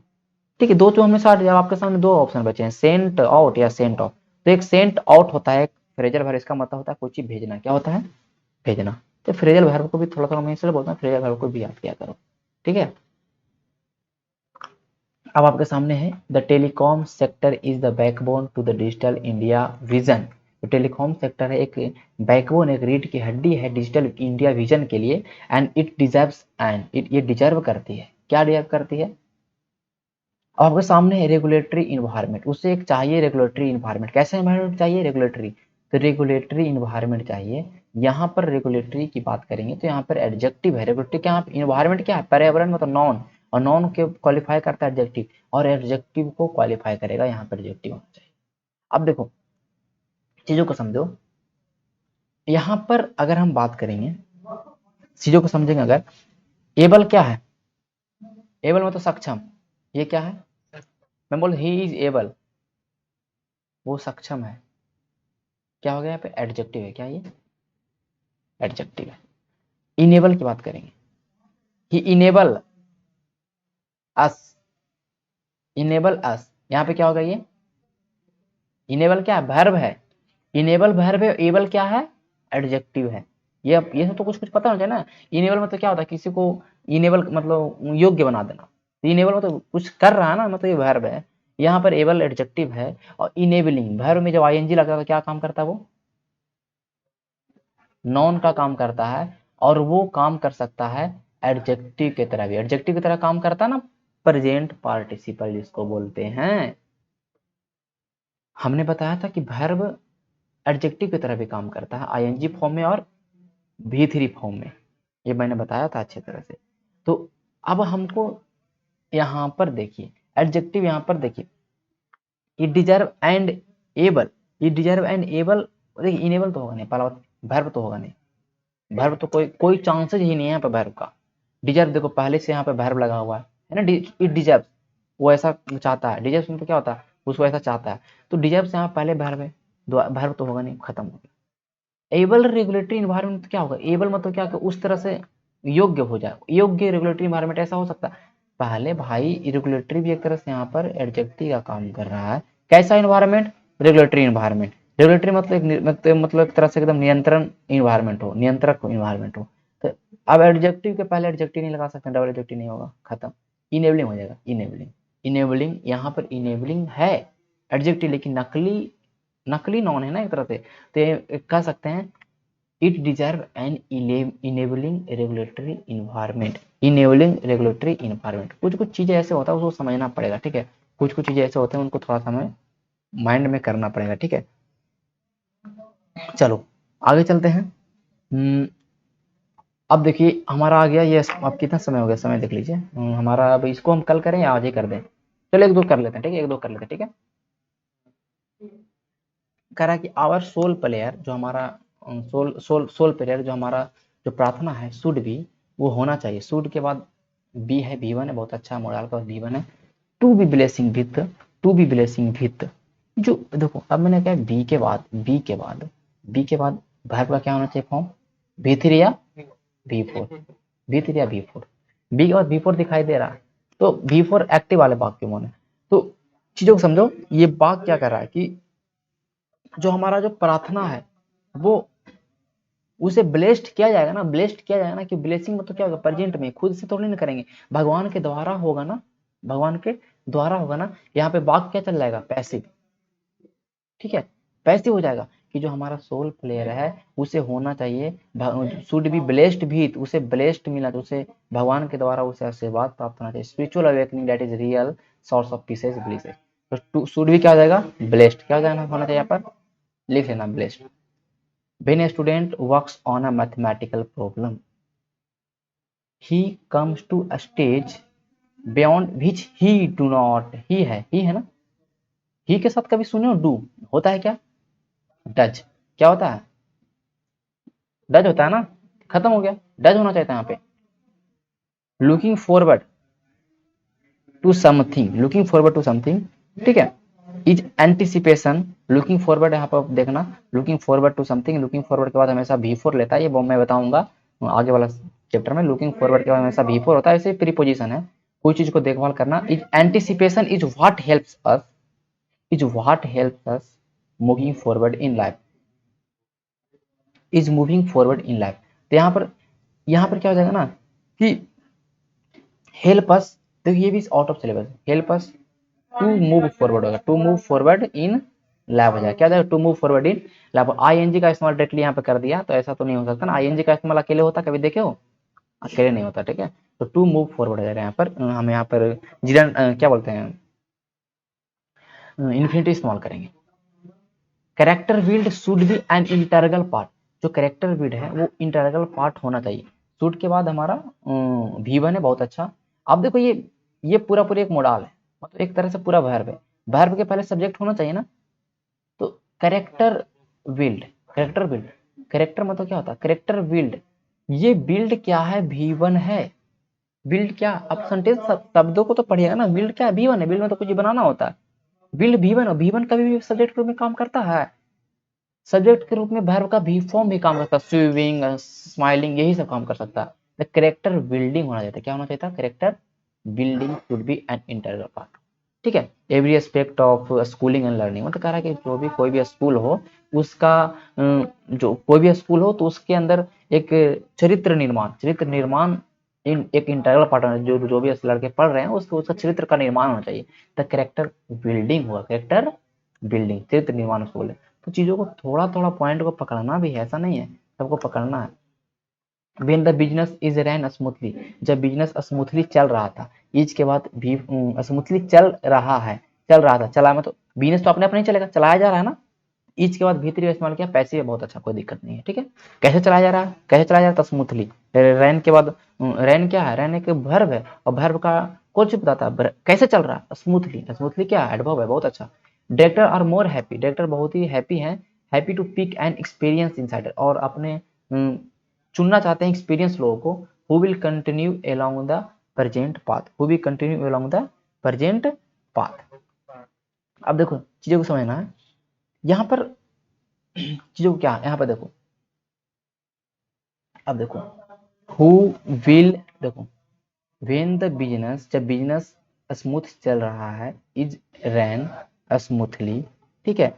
ठीक है, दो तो हमने साथ, जब आपके सामने दो ऑप्शन बचे हैं, सेंट आउट या सेंट ऑफ, तो एक सेंट आउट होता है, एक फ्रेजल वर्ब, इसका मतलब होता है कोई चीज भेजना, क्या होता है, भेजना, तो फ्रेजल वर्ब को भी थोड़ा थोड़ा मैं इसलिए बोलता हूँ, फ्रेजल वर्ब को भी याद किया करो। ठीक है, अब आपके सामने है the telecom sector is the backbone to the digital India vision, तो टेलीकॉम सेक्टर है एक बैकबोन, एक रीढ़ की हड्डी है डिजिटल इंडिया विजन के लिए, and it deserves, and it ये डिजर्व करती है, क्या डिजर्व करती है, आपके सामने है रेगुलेटरी इन्वायरमेंट, उसे एक चाहिए रेगुलेटरी इन्वायरमेंट, कैसे इन्वायरमेंट चाहिए, रेगुलेटरी, तो रेगुलेटरी इन्वायरमेंट चाहिए। यहाँ पर रेगुलेटरी की बात करेंगे तो यहाँ पर एडजेक्टिव है, रेगुलेटरी क्या, इन्वायरमेंट क्या है, पर्यावरण मतलब नॉन, और नॉन के क्वालिफाई करता है एडजेक्टिव, और एडजेक्टिव को क्वालिफाई करेगा, यहाँ पर एडजेक्टिव होना चाहिए। अब देखो चीजों को समझो, यहाँ पर अगर हम बात करेंगे, चीजों को समझेंगे अगर, एबल क्या है, एबल मतलब सक्षम, ये क्या है, मैं बोल ही इज एबल, वो सक्षम है, क्या हो गया यहाँ पे, एडजेक्टिव है, क्या ये एडजेक्टिव है। इनेबल की बात करेंगे, ही इनेबल अस, इनेबल अस, यहाँ पे क्या होगा, ये इनेबल क्या है, वर्ब है, इनेबल वर्ब है, एबल क्या है, एडजेक्टिव है। ये सब तो कुछ कुछ पता होना चाहिए ना, इनेबल मतलब क्या होता है, किसी को इनेबल मतलब योग्य बना देना, इनेबल मतलब कुछ कर रहा है ना, मतलब ये वर्ब है, यहाँ पर एबल एडजेक्टिव है, और इनेबलिंग वर्ब में जब आईएनजी लगता है तो क्या काम करता है वो, नॉन का काम करता है, और वो काम कर सकता है एडजेक्टिव की तरह भी। एडजेक्टिव की तरह काम करता है ना, प्रेजेंट पार्टिसिपल जिसको बोलते हैं। हमने बताया था कि वर्ब एडजेक्टिव की तरह भी काम करता है, आईएनजी फॉर्म में और V3 फॉर्म में, ये मैंने बताया था अच्छे तरह से। तो अब हमको यहाँ पर देखिए एडजेक्टिव, यहाँ पर देखिए it deserve and able, it deserve and able, देखिए इनेबल तो होगा नहीं, पहला वर्ब तो होगा नहीं, वर्ब तो कोई चांसेज ही नहीं है यहाँ पे वर्ब का। डिजर्व देखो पहले से यहाँ पे वर्ब लगा हुआ है ना, इट डिजर्व, वो ऐसा चाहता है, डिजर्व में तो क्या होता है, उसको ऐसा चाहता है, तो डिजर्व से यहाँ पहले वर्ब है, वर्ब तो होगा नहीं, खत्म हो गया। एबल रेगुलेटरी इन्वायरमेंट क्या होगा, एबल मतलब क्या, उस तरह से योग्य हो जाए, योग्य रेगुलेटरी इन्वायरमेंट ऐसा हो सकता है। पहले भाई रेगुलेटरी भी एक तरह से यहाँ पर एडजेक्टिव का काम कर रहा है, कैसा इन्वायरमेंट, रेगुलेटरी इन्वायरमेंट। रेगुलेटरी मतलब एक तरह से एकदम नियंत्रण इन्वायरमेंट हो, नियंत्रक इन्वायरमेंट हो। तो अब एडजेक्टिव के पहले एडजेक्टिव नहीं लगा सकते, डबल एडजेक्टिव नहीं होगा, खत्म, इनेबलिंग हो जाएगा, इनेबलिंग। इनेबलिंग यहाँ पर इनेबलिंग है एडजेक्टिव, लेकिन नकली नॉन है ना एक तरह से, तो कह सकते हैं it deserve an enabling regulatory environment, enabling regulatory environment. कुछ कुछ चीजें ऐसे होता है उसको समझना पड़ेगा, ठीक है, कुछ कुछ चीजें ऐसे होते हैं उनको थोड़ा सा हमें माइंड में करना पड़ेगा, ठीक है। चलो आगे चलते हैं। अब देखिए हमारा आ गया ये, अब कितना समय हो गया, समय देख लीजिए। हमारा अब इसको हम कल करें या आज ही कर दें, चलो एक दो कर लेते हैं, ठीक है, एक दो कर लेते हैं, ठीक है। कह रहा है कि आवर सोल प्लेयर, जो हमारा सोल प्लेयर, जो हमारा जो प्रार्थना है, शुड भी, वो होना चाहिए, शुड के बाद बी है, V1 है, बहुत अच्छा मोडाल का V1 है, to be blessing with, to be blessing with, जो देखो अब मैंने कहा बी के बाद, बी के बाद वर्ब का क्या होना चाहिए फॉर्म, V3 या V4, V3 या V4, बी के बाद V4 दिखाई दे रहा है, तो V4 एक्टिव वाले वाक्य क्यों होने। तो चीजों को समझो, ये वाक्य क्या कर रहा है कि जो हमारा जो प्रार्थना है वो उसे ब्लेस्ड किया जाएगा ना, ब्लेस्ड किया जाएगा ना, कि ब्लेसिंग मतलब क्या होगा, प्रेजेंट में, खुद से थोड़ी ना करेंगे, भगवान के द्वारा होगा ना, भगवान के द्वारा होगा ना। यहाँ पे वाक्य क्या चल जाएगा, पैसिव, ठीक है, पैसिव हो जाएगा कि जो हमारा सोल प्लेयर है उसे होना चाहिए, शुड बी ब्लेस्ड भी, उसे ब्लेस्ड मिला, तो उसे भगवान के द्वारा उसे आशीर्वाद प्राप्त होना चाहिए, spiritual awakening that is real source of pieces bliss. तो शुड भी क्या हो जाएगा, ब्लेस्ड, क्या हो जाएगा, होना चाहिए यहाँ पर, लिख लेना blessed. When a student works on a mathematical problem, he comes to a stage beyond which he do not, ही है ना, ही के साथ कभी सुने हो डू, होता है क्या, डज, क्या होता है, डज होता है ना, खत्म हो गया, डज होना चाहिए था यहाँ पे। Looking forward to something, looking forward to something, ठीक है, इज एंटिसिपेशन, लुकिंग फॉरवर्ड यहाँ पर देखना, looking forward to something, looking forward के बाद हमेशा V4 लेता है, ये मैं बताऊंगा आगे वाला चैप्टर में। लुकिंग फॉरवर्ड के बाद हमेशा V4 होता है, ऐसे प्रीपोजिशन है, कोई चीज को देखभाल करना। Is anticipation is what helps us, is what helps us moving forward in life, is moving forward in life. तो यहाँ पर क्या हो जाएगा ना कि हेल्प अस, देखिए ये भी out of syllabus, help us to move forward होगा, to move forward in lab हो जाएगा, क्या जाएगा, to move forward in lab. ING का इस्तेमाल डायरेक्टली यहाँ पे कर दिया, तो ऐसा तो नहीं हो सकता ना, आईएनजी का इस्तेमाल अकेले होता, कभी देखे हो, अकेले नहीं होता, ठीक है। तो टू मूव फॉरवर्ड हो जाएगा यहाँ पर, हम यहाँ पर जिरन क्या बोलते हैं, इन्फिनिटी इस्तेमाल करेंगे। Character build should be an integral part, जो कैरेक्टर बिल्ड है वो इंटरगल पार्ट होना चाहिए। शुड के बाद हमारा V1 है, बहुत अच्छा। अब देखो ये पूरा पूरा एक मोडाल है, मतलब एक तरह से पूरा वर्ब है, वर्ब के पहले सब्जेक्ट होना चाहिए ना। तो character build, character build, character मतलब क्या होता है, कैरेक्टर बिल्ड, ये बिल्ड क्या है, V1 है। बिल्ड क्या, अब सेंटेंस शब्दों को तो पढ़िएगा ना, बिल्ड क्या है, V1 है, बिल्ड में तो कुछ बनाना होता है, बिल्ड V1 है, V1 कभी भी सब्जेक्ट के रूप में काम करता है, सब्जेक्ट के रूप में वर्ब का भी फॉर्म भी काम करता है, स्विमिंग, स्माइलिंग, यही सब काम कर सकता है। कैरेक्टर बिल्डिंग होना चाहिए, क्या होना चाहिए था, character building should be an internal part, ठीक है। Every aspect of schooling and learning, मतलब कह रहा है कि जो भी कोई भी स्कूल हो उसका, जो कोई भी स्कूल हो तो उसके अंदर एक चरित्र निर्माण एक इंटरनल पार्ट है, जो भी लड़के पढ़ रहे हैं उसको उसका चरित्र का निर्माण होना चाहिए। द कैरेक्टर बिल्डिंग हुआ, कैरेक्टर बिल्डिंग, चरित्र निर्माण स्कूल है। तो चीजों को थोड़ा थोड़ा पॉइंट को पकड़ना भी है, ऐसा नहीं है, सबको पकड़ना है। When the business is ran smoothly, जब बिजनेस स्मूथली चल रहा था, इज के बाद भी स्मूथली चल रहा है, चल रहा था, चला मतलब बिजनेस तो अपने आप नहीं चलेगा, चलाया जा रहा है ना। इज के बाद भीतरी का इस्तेमाल किया, पैसिव बहुत अच्छा, कोई दिक्कत नहीं है, ठीक है। कैसे चलाया जा रहा है, कैसे चलाया जा रहा था, स्मूथली। रैन के बाद रैन क्या है, रैन एक वर्ब है, और वर्ब का कुछ बताता है कैसे चल रहा है, स्मूथली। स्मूथली क्या है, एडवर्ब है, बहुत अच्छा। Director are more happy, director बहुत ही हैप्पी है, happy to pick an experience insider, और अपने चुनना चाहते हैं एक्सपीरियंस लोगों को। Who will continue along the present path, who will continue along the present path. अब देखो चीजों को समझना है यहाँ पर, चीजों को क्या है यहाँ पर देखो। अब देखो हु विल, देखो व्हेन द बिजनेस, जब बिजनेस स्मूथ चल रहा है, इज रैन स्मूथली, ठीक है।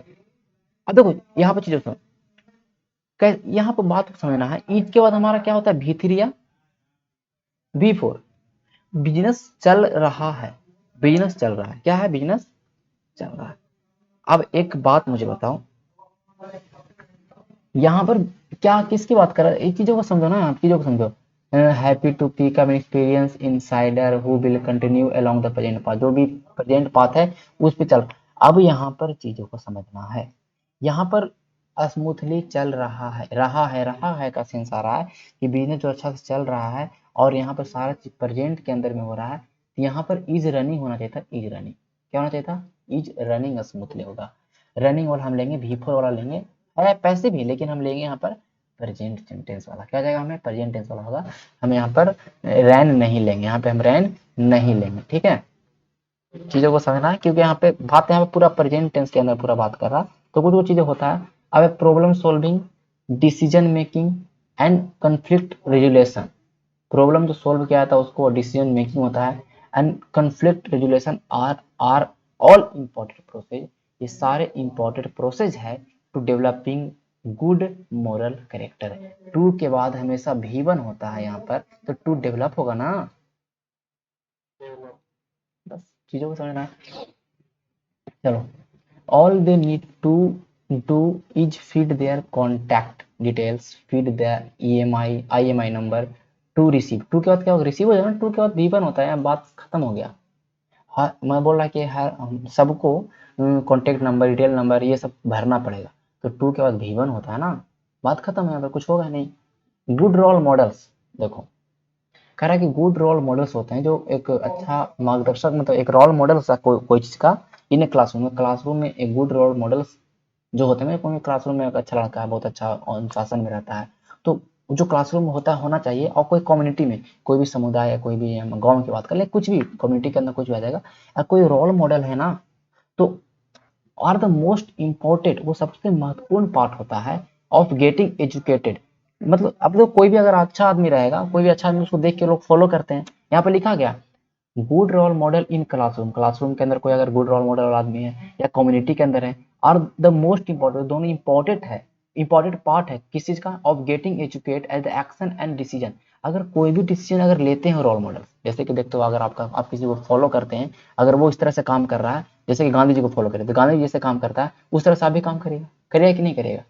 अब देखो यहाँ पर चीजों सुनो, यहाँ पर बात को समझना है, इज के बाद हमारा क्या होता है, V3 या V4। बिजनेस चल रहा है, बिजनेस चल रहा है, क्या है, बिजनेस चल रहा है। अब एक बात मुझे बताओ, यहाँ पर क्या किसकी बात कर रहा है, एक चीजों को समझो ना, आप चीजों को समझो। Happy to pick up experience insider who will continue along the present path, जो भी प्रेजेंट पाथ है उस पे चल। अब यहाँ पर चीजों को समझना है, यहाँ पर स्मूथली चल रहा है, रहा है का सेंस आ रहा है कि बिजनेस जो अच्छा से चल रहा है, और यहाँ पर सारा चीज प्रेजेंट के अंदर में हो रहा है, तो यहाँ पर इज रनिंग होना चाहिए था, इज रनिंग क्या होना चाहिए था, इज रनिंग स्मूथली होगा। रनिंग वाला हम लेंगे, V4 वाला लेंगे, है पैसे भी, लेकिन हम लेंगे यहाँ पर प्रेजेंट टेंस वाला, क्या जाएगा हमें, प्रेजेंट टेंस वाला होगा। हम यहाँ पर रैन नहीं लेंगे, यहाँ पे हम रैन नहीं लेंगे, ठीक है। चीजों को समझना है, क्योंकि यहाँ पे बात, यहाँ पे पूरा प्रेजेंट टेंस के अंदर पूरा बात कर रहा, तो कुछ चीजें होता है। अब problem solving, decision making and conflict resolution, problem जो सोल्व किया था उसको डिसीजन मेकिंग होता है, and conflict resolution are all important process, ये सारे इम्पोर्टेंट प्रोसेस है to developing good moral character. To के बाद हमेशा V1 होता है यहाँ पर, तो टू डेवलप होगा ना, बस चीजों को समझना है। चलो, all they need to do is feed their contact details, feed their IMI number to receive। To के बाद क्या होगा, रिसीव हो जाएगा, टू के बाद V1 होता है, बात खत्म हो गया। हाँ, मैं बोल रहा कि हर सबको कॉन्टेक्ट नंबर, डिटेल नंबर, ये सब भरना पड़ेगा, तो टू के बाद V1 होता है ना, बात खत्म है, यहाँ पर कुछ होगा नहीं। गुड रोल मॉडल्स, देखो कह रहा है कि गुड रोल मॉडल्स होते हैं जो एक अच्छा मार्गदर्शक, मतलब एक रोल मॉडल होता है कोई चीज का, इन क्लासरूम में एक गुड रोल मॉडल्स जो होते हैं, कोई क्लासरूम में एक अच्छा लड़का है, बहुत अच्छा अनुशासन में रहता है, तो जो क्लासरूम में होता है होना चाहिए, और कोई कम्युनिटी में, कोई भी समुदाय या कोई भी गांव की बात कर ले, कुछ भी कम्युनिटी के अंदर कुछ भी आ जाएगा, और कोई रोल मॉडल है ना, तो आर द मोस्ट इम्पोर्टेंट, वो सबसे महत्वपूर्ण पार्ट होता है ऑफ गेटिंग एजुकेटेड। मतलब अब तो कोई भी अगर अच्छा आदमी रहेगा, कोई भी अच्छा आदमी, उसको देख के लोग फॉलो करते हैं। यहाँ पे लिखा गया good role model in classroom, classroom के अंदर कोई अगर गुड रोल मॉडल आदमी है, या कम्युनिटी के अंदर है, और द मोस्ट इंपॉर्टेंट, दोनों इंपॉर्टेंट है, इंपॉर्टेंट पार्ट है किस चीज का, of getting educate at the action and decision. अगर कोई भी डिसीजन अगर लेते हैं रोल मॉडल, जैसे कि देखते हो अगर आप किसी को फॉलो करते हैं, अगर वो इस तरह से काम कर रहा है, जैसे कि गांधी जी को फॉलो करें, तो गांधी जी जैसे काम करता है उस तरह से आप भी काम करेगा, करेगा कि नहीं करेगा,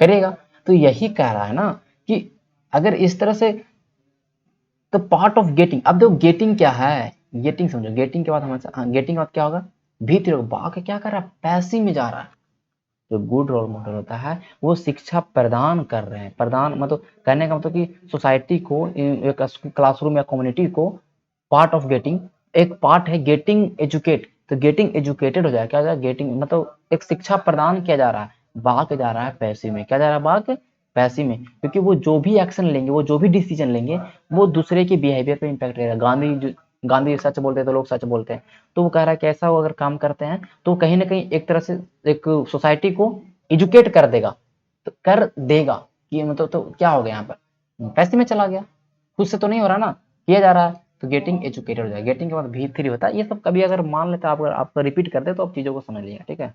करेगा। तो यही कह रहा है ना कि अगर इस तरह से, तो पार्ट ऑफ गेटिंग, अब देखो गेटिंग क्या है, गेटिंग समझो, गेटिंग के बाद हमारे, गेटिंग के बाद क्या होगा, भीतर बाकी क्या कर रहा है, पैसिव में जा रहा है। जो गुड रोल मॉडल होता है वो शिक्षा प्रदान कर रहे हैं, प्रदान मतलब कहने का मतलब कि सोसाइटी को, एक क्लासरूम या कम्युनिटी को, पार्ट ऑफ गेटिंग, एक पार्ट है गेटिंग एजुकेट, तो गेटिंग एजुकेटेड हो जाएगा, क्या हो जाएगा, गेटिंग मतलब एक शिक्षा प्रदान किया जा रहा है, भाग जा रहा है पैसे में, क्या जा रहा है, भाग पैसे में, क्योंकि वो जो भी एक्शन लेंगे, वो जो भी डिसीजन लेंगे, वो दूसरे के बिहेवियर पे इम्पैक्ट रहेगा। गांधी सच बोलते हैं तो लोग सच बोलते हैं, तो वो कह रहा है कि ऐसा वो अगर काम करते हैं तो कहीं ना कहीं एक तरह से एक सोसाइटी को एजुकेट कर देगा, तो कर देगा कि मतलब, तो क्या हो गया यहाँ पर, पैसे में चला गया, खुद से तो नहीं हो रहा ना, किया जा रहा है, तो गेटिंग एजुकेटेड हो जाएगा। गेटिंग के बाद V3 होता है, ये सब कभी अगर मान लेते आप, अगर आप रिपीट करते तो आप चीजों को समझ लिया, ठीक है।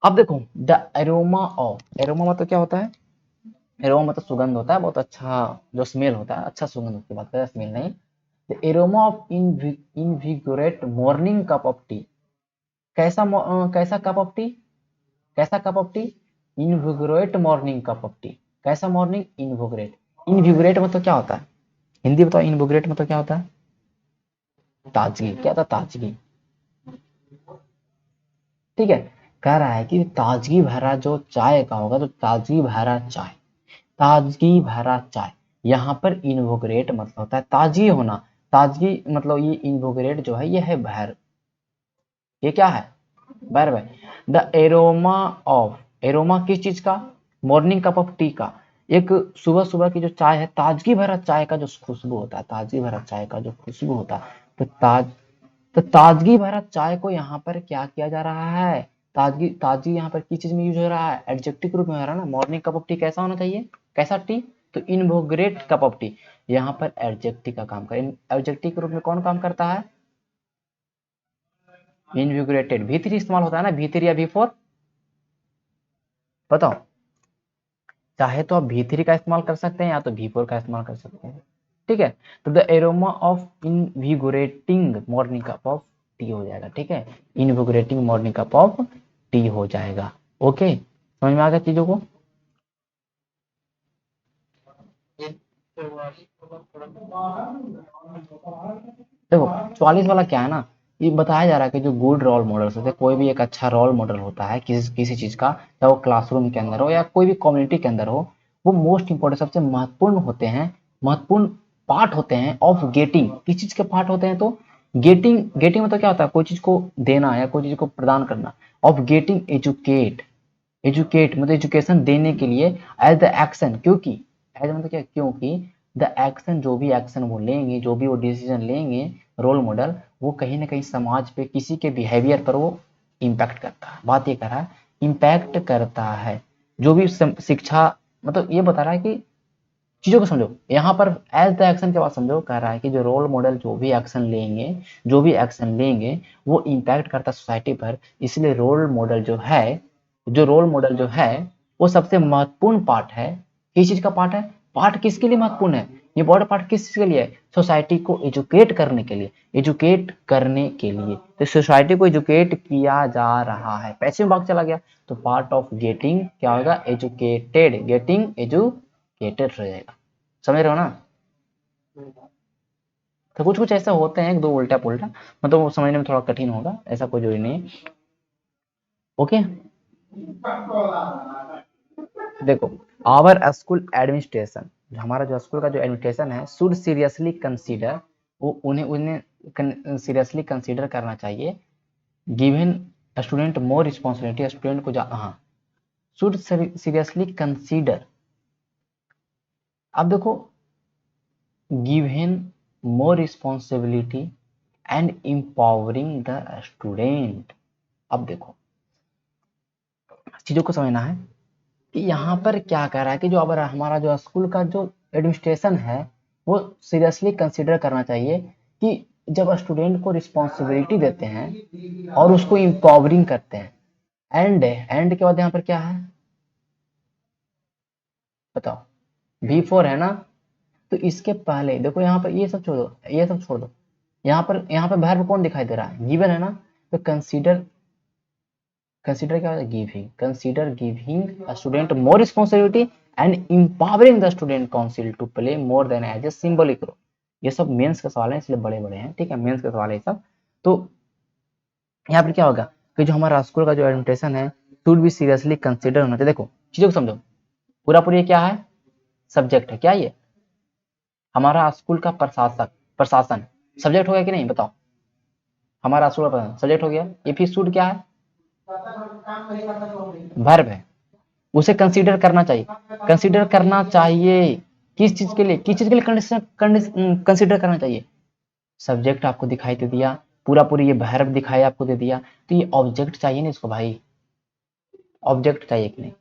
अब देखो द एरोमा ऑफ, एरोमा मतलब क्या होता है, एरोमा मतलब सुगंध होता है, बहुत अच्छा जो स्मेल होता है, अच्छा सुगंध की बात करें, स्मेल नहीं। The aroma of invigorate morning cup of T, कैसा कैसा कप ऑफ टी, कैसा cup of T, invigorate morning cup of T. कैसा मॉर्निंग? इनविगोरेट। इनविगोरेट मतलब क्या होता है? हिंदी बताओ, इनविगोरेट मतलब क्या होता है? ताजगी। क्या था? ताजगी। ठीक है। कह रहा है कि ताजगी भरा जो चाय का होगा, तो ताजगी भरा चाय, ताजगी भरा चाय, यहाँ पर इनवोग्रेट मतलब होता है ताजगी होना। ताजगी मतलब ये इनवोग्रेट जो है ये है भैर। ये क्या है? भैर है। द एरोमा ऑफ, एरोमा किस चीज का? मॉर्निंग कप ऑफ टी का। एक सुबह सुबह की जो चाय है, ताजगी भरा चाय का जो खुशबू होता है, ताजगी भरा चाय का जो खुशबू होता है, तो ताजगी भरा चाय को यहाँ पर क्या किया जा रहा है? ताजगी, ताजगी यहाँ पर किस चीज में यूज हो रहा है? एडजेक्टिव के रूप में हो रहा है ना। मॉर्निंग कप ऑफ टी कैसा होना चाहिए? कैसा टी? तो इनवोग्रेट कप ऑफ टी, यहाँ पर एडजेक्टिव का काम करे। एडजेक्टिव के रूप में कौन काम करता है? इनविगोरेटेड। V3 इस्तेमाल होता है ना, V3 या V4? बताओ। चाहे तो आप V3 का इस्तेमाल कर सकते हैं या तो V4 का इस्तेमाल कर सकते हैं। ठीक है। तो the aroma of invigorating morning cup of tea हो जाएगा। ठीक है, invigorating morning cup of tea हो जाएगा। ओके, समझ में आ गया चीजों को? देखो 44 वाला क्या है ना, ये बताया जा रहा है कि जो गुड रोल मॉडल्स होते हैं, कोई भी एक अच्छा रोल मॉडल होता है किसी किसी चीज का, चाहे वो क्लासरूम के अंदर हो या कोई भी कम्युनिटी के अंदर हो, वो मोस्ट इंपॉर्टेंट सबसे महत्वपूर्ण होते हैं, महत्वपूर्ण पार्ट होते हैं ऑफ गेटिंग। किस चीज के पार्ट होते हैं? तो गेटिंग। गेटिंग मतलब क्या होता है? कोई चीज को देना या कोई चीज को प्रदान करना। ऑफ गेटिंग एजुकेट, एजुकेट मतलब एजुकेशन देने के लिए। एज द एक्शन, क्योंकि एज मतलब क्या? क्योंकि द एक्शन, जो भी एक्शन वो लेंगे, जो भी वो डिसीजन लेंगे रोल मॉडल, वो कहीं ना कहीं समाज पे किसी के बिहेवियर पर वो इम्पैक्ट करता है। बात ये कर रहा है, इम्पैक्ट करता है। जो भी शिक्षा, मतलब ये बता रहा है कि चीजों को समझो। यहाँ पर एज द एक्शन के बाद समझो, कह रहा है कि जो रोल मॉडल जो भी एक्शन लेंगे, जो भी एक्शन लेंगे वो इम्पैक्ट करता है सोसाइटी पर। इसलिए रोल मॉडल जो है, जो रोल मॉडल जो है वो सबसे महत्वपूर्ण पार्ट है। किस चीज का पार्ट है? पार्ट किसके लिए महत्वपूर्ण है? ये बॉडी पार्ट किस चीज के लिए है? सोसाइटी को एजुकेट करने के लिए, एजुकेट करने के लिए। तो सोसाइटी को एजुकेट किया जा रहा है, पैसे में भाग चला गया, तो पार्ट ऑफ गेटिंग क्या होगा? एजुकेटेड, गेटिंग एजुकेटेड हो जाएगा। समझ रहे हो ना? तो कुछ कुछ ऐसे होते हैं एक दो उल्टा पुल्टा, मतलब वो समझने में थोड़ा कठिन होगा, ऐसा कोई जरूरी नहीं है। ओके, देखो, आवर स्कूल एडमिनिस्ट्रेशन, हमारा जो स्कूल का जो एडमिनिस्ट्रेशन है, शुड सीरियसली कंसीडर, वो उन्हें उन्हें सीरियसली कंसीडर करना चाहिए। Given student more responsibility, student को हाँ, शुड सीरियसली कंसीडर। अब देखो, given more responsibility and empowering the student. अब देखो, चीजों को समझना है कि यहाँ पर क्या कह रहा है कि जो अब हमारा जो स्कूल का जो एडमिनिस्ट्रेशन है, वो सीरियसली कंसिडर करना चाहिए कि जब स्टूडेंट को रिस्पॉन्सिबिलिटी देते हैं और उसको एम्पावरिंग करते हैं। एंड के बाद यहाँ पर क्या है बताओ? V4 है ना। तो इसके पहले देखो, यहाँ पर ये सब छोड़ो, ये सब छोड़ दो। यहाँ पर वर्ब कौन दिखाई दे रहा है? गिवन है ना। तो कंसीडर, कंसीडर क्या होता है? Giving. Consider giving student more responsibility and empowering the student council to play more than as a symbolic role. ये सब मेंस के सवाल है, इसलिए बड़े बड़े हैं। ठीक है, मेंस के सवाल है सब। तो यहाँ पर क्या होगा कि जो हमारा स्कूल का जो एडमिनिस्ट्रेशन है, शुड बी सीरियसली कंसिडर होना चाहिए। देखो चीजों को समझो, पूरा पूरी क्या है? सब्जेक्ट है क्या ये? हमारा स्कूल का प्रशासक, प्रशासन सब्जेक्ट हो गया कि नहीं? बताओ। हमारा स्कूल का सब्जेक्ट हो गया। ये फिर शुड क्या है? वर्ब है। उसे कंसीडर करना चाहिए, कंसीडर करना चाहिए। किस चीज के लिए? किस चीज के लिए कंसीडर करना चाहिए? सब्जेक्ट आपको दिखाई दे दिया, पूरा पूरी ये वर्ब दिखाई आपको दे दिया, तो ये ऑब्जेक्ट चाहिए ना इसको भाई, ऑब्जेक्ट चाहिए कि नहीं?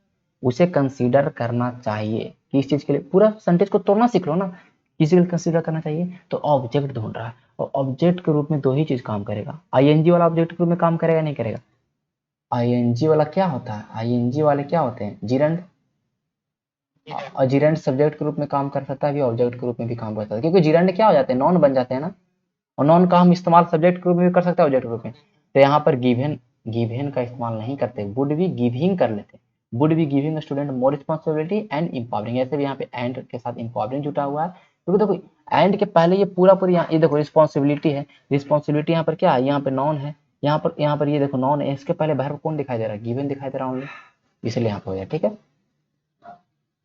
उसे कंसीडर करना चाहिए। किस चीज के लिए? पूरा सेंटेंस को तोड़ना सीख लो ना। किसी के लिए कंसीडर करना चाहिए, तो ऑब्जेक्ट ढूंढ रहा है, और ऑब्जेक्ट के रूप में दो ही चीज काम करेगा। आईएनजी वाला ऑब्जेक्ट के रूप में काम करेगा नहीं करेगा? आईएनजी वाला क्या होता है? आईएनजी वाले क्या होते हैं? जिरंड। और जिरंड सब्जेक्ट के रूप में काम कर सकता है, भी ऑब्जेक्ट के रूप में भी काम कर सकता है, क्योंकि जिरंड क्या हो जाते हैं? नॉन बन जाते हैं ना। और नॉन का हम इस्तेमाल सब्जेक्ट के रूप में भी कर सकते हैं, ऑब्जेक्ट के रूप में। तो यहाँ पर गिवन, गिवन का इस्तेमाल नहीं करते, वुड भी गिविंग कर लेते, would be giving student more responsibility and empowering, ऐसे भी यहाँ पे एंड के साथ इंपावरिंग जुटा हुआ है, क्योंकि देखो एंड के पहले ये पूरा पूरी ये देखो रिस्पॉन्सिबिलिटी है, रिस्पॉन्सिबिलिटी यहाँ पर क्या है, यहाँ पे नॉन है, यहाँ पर ये देखो नॉन है, इसके पहले वर्ब कौन दिखाई दे रहा है, गिवन दिखाई दे रहा है, इसलिए यहाँ पे हो गया। ठीक है,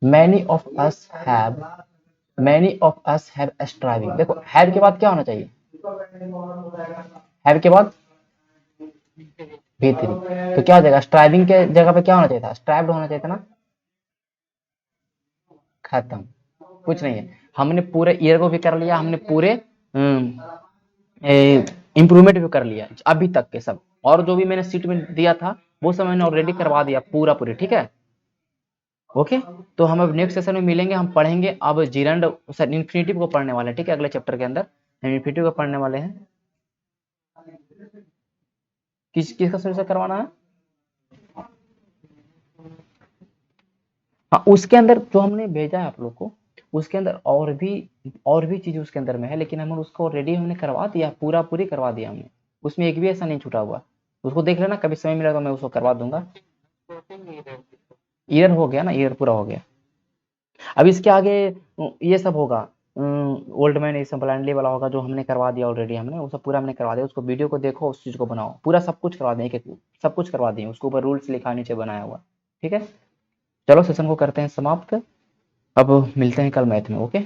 many of us have, many of us have striving, देखो हैव के बाद क्या होना चाहिए, हैव के बाद V3, तो क्या हो जाएगा, स्ट्राइविंग के जगह पे क्या होना चाहिए था, स्ट्राइव्ड होना चाहिए था ना, खत्म, कुछ नहीं है। हमने पूरे ईयर को भी कर लिया, हमने पूरे इम्प्रूवमेंट भी कर लिया अभी तक के सब, और जो भी मैंने सीट में दिया था वो सब मैंने ऑलरेडी करवा दिया पूरा पूरी। ठीक है, ओके, तो हम अब नेक्स्ट सेशन में मिलेंगे, हम पढ़ेंगे अब जीरंड इन्फिनिटिव को पढ़ने वाले हैं। ठीक है, अगले चैप्टर के अंदर हम इन्फिनिटिव को पढ़ने वाले हैं। किसका सोल्यूशन करवाना है, हाँ उसके अंदर जो हमने भेजा है आप लोग को, उसके अंदर और भी चीज उसके अंदर में है, लेकिन हमने उसको ऑलरेडी हमने करवा दिया, पूरा पूरी करवा दिया हमने, उसमें एक भी ऐसा नहीं छूटा हुआ, उसको देख लेना, कभी समय मिला तो मैं उसको करवा दूंगा। ईयर हो गया ना, ईयर पूरा हो गया। अब इसके आगे ये सब होगा, ओल्ड मैन इज ब्लाइंडली वाला होगा, जो हमने करवा दिया ऑलरेडी, हमने वो सब पूरा हमने करवा दिया, उसको वीडियो को देखो, उस चीज को बनाओ, पूरा सब कुछ करवा दें, एक एक सब कुछ करवा दिए, उसके ऊपर रूल्स लिखा नीचे बनाया हुआ। ठीक है, चलो सेशन को करते हैं समाप्त, अब मिलते हैं कल मैथ में। ओके।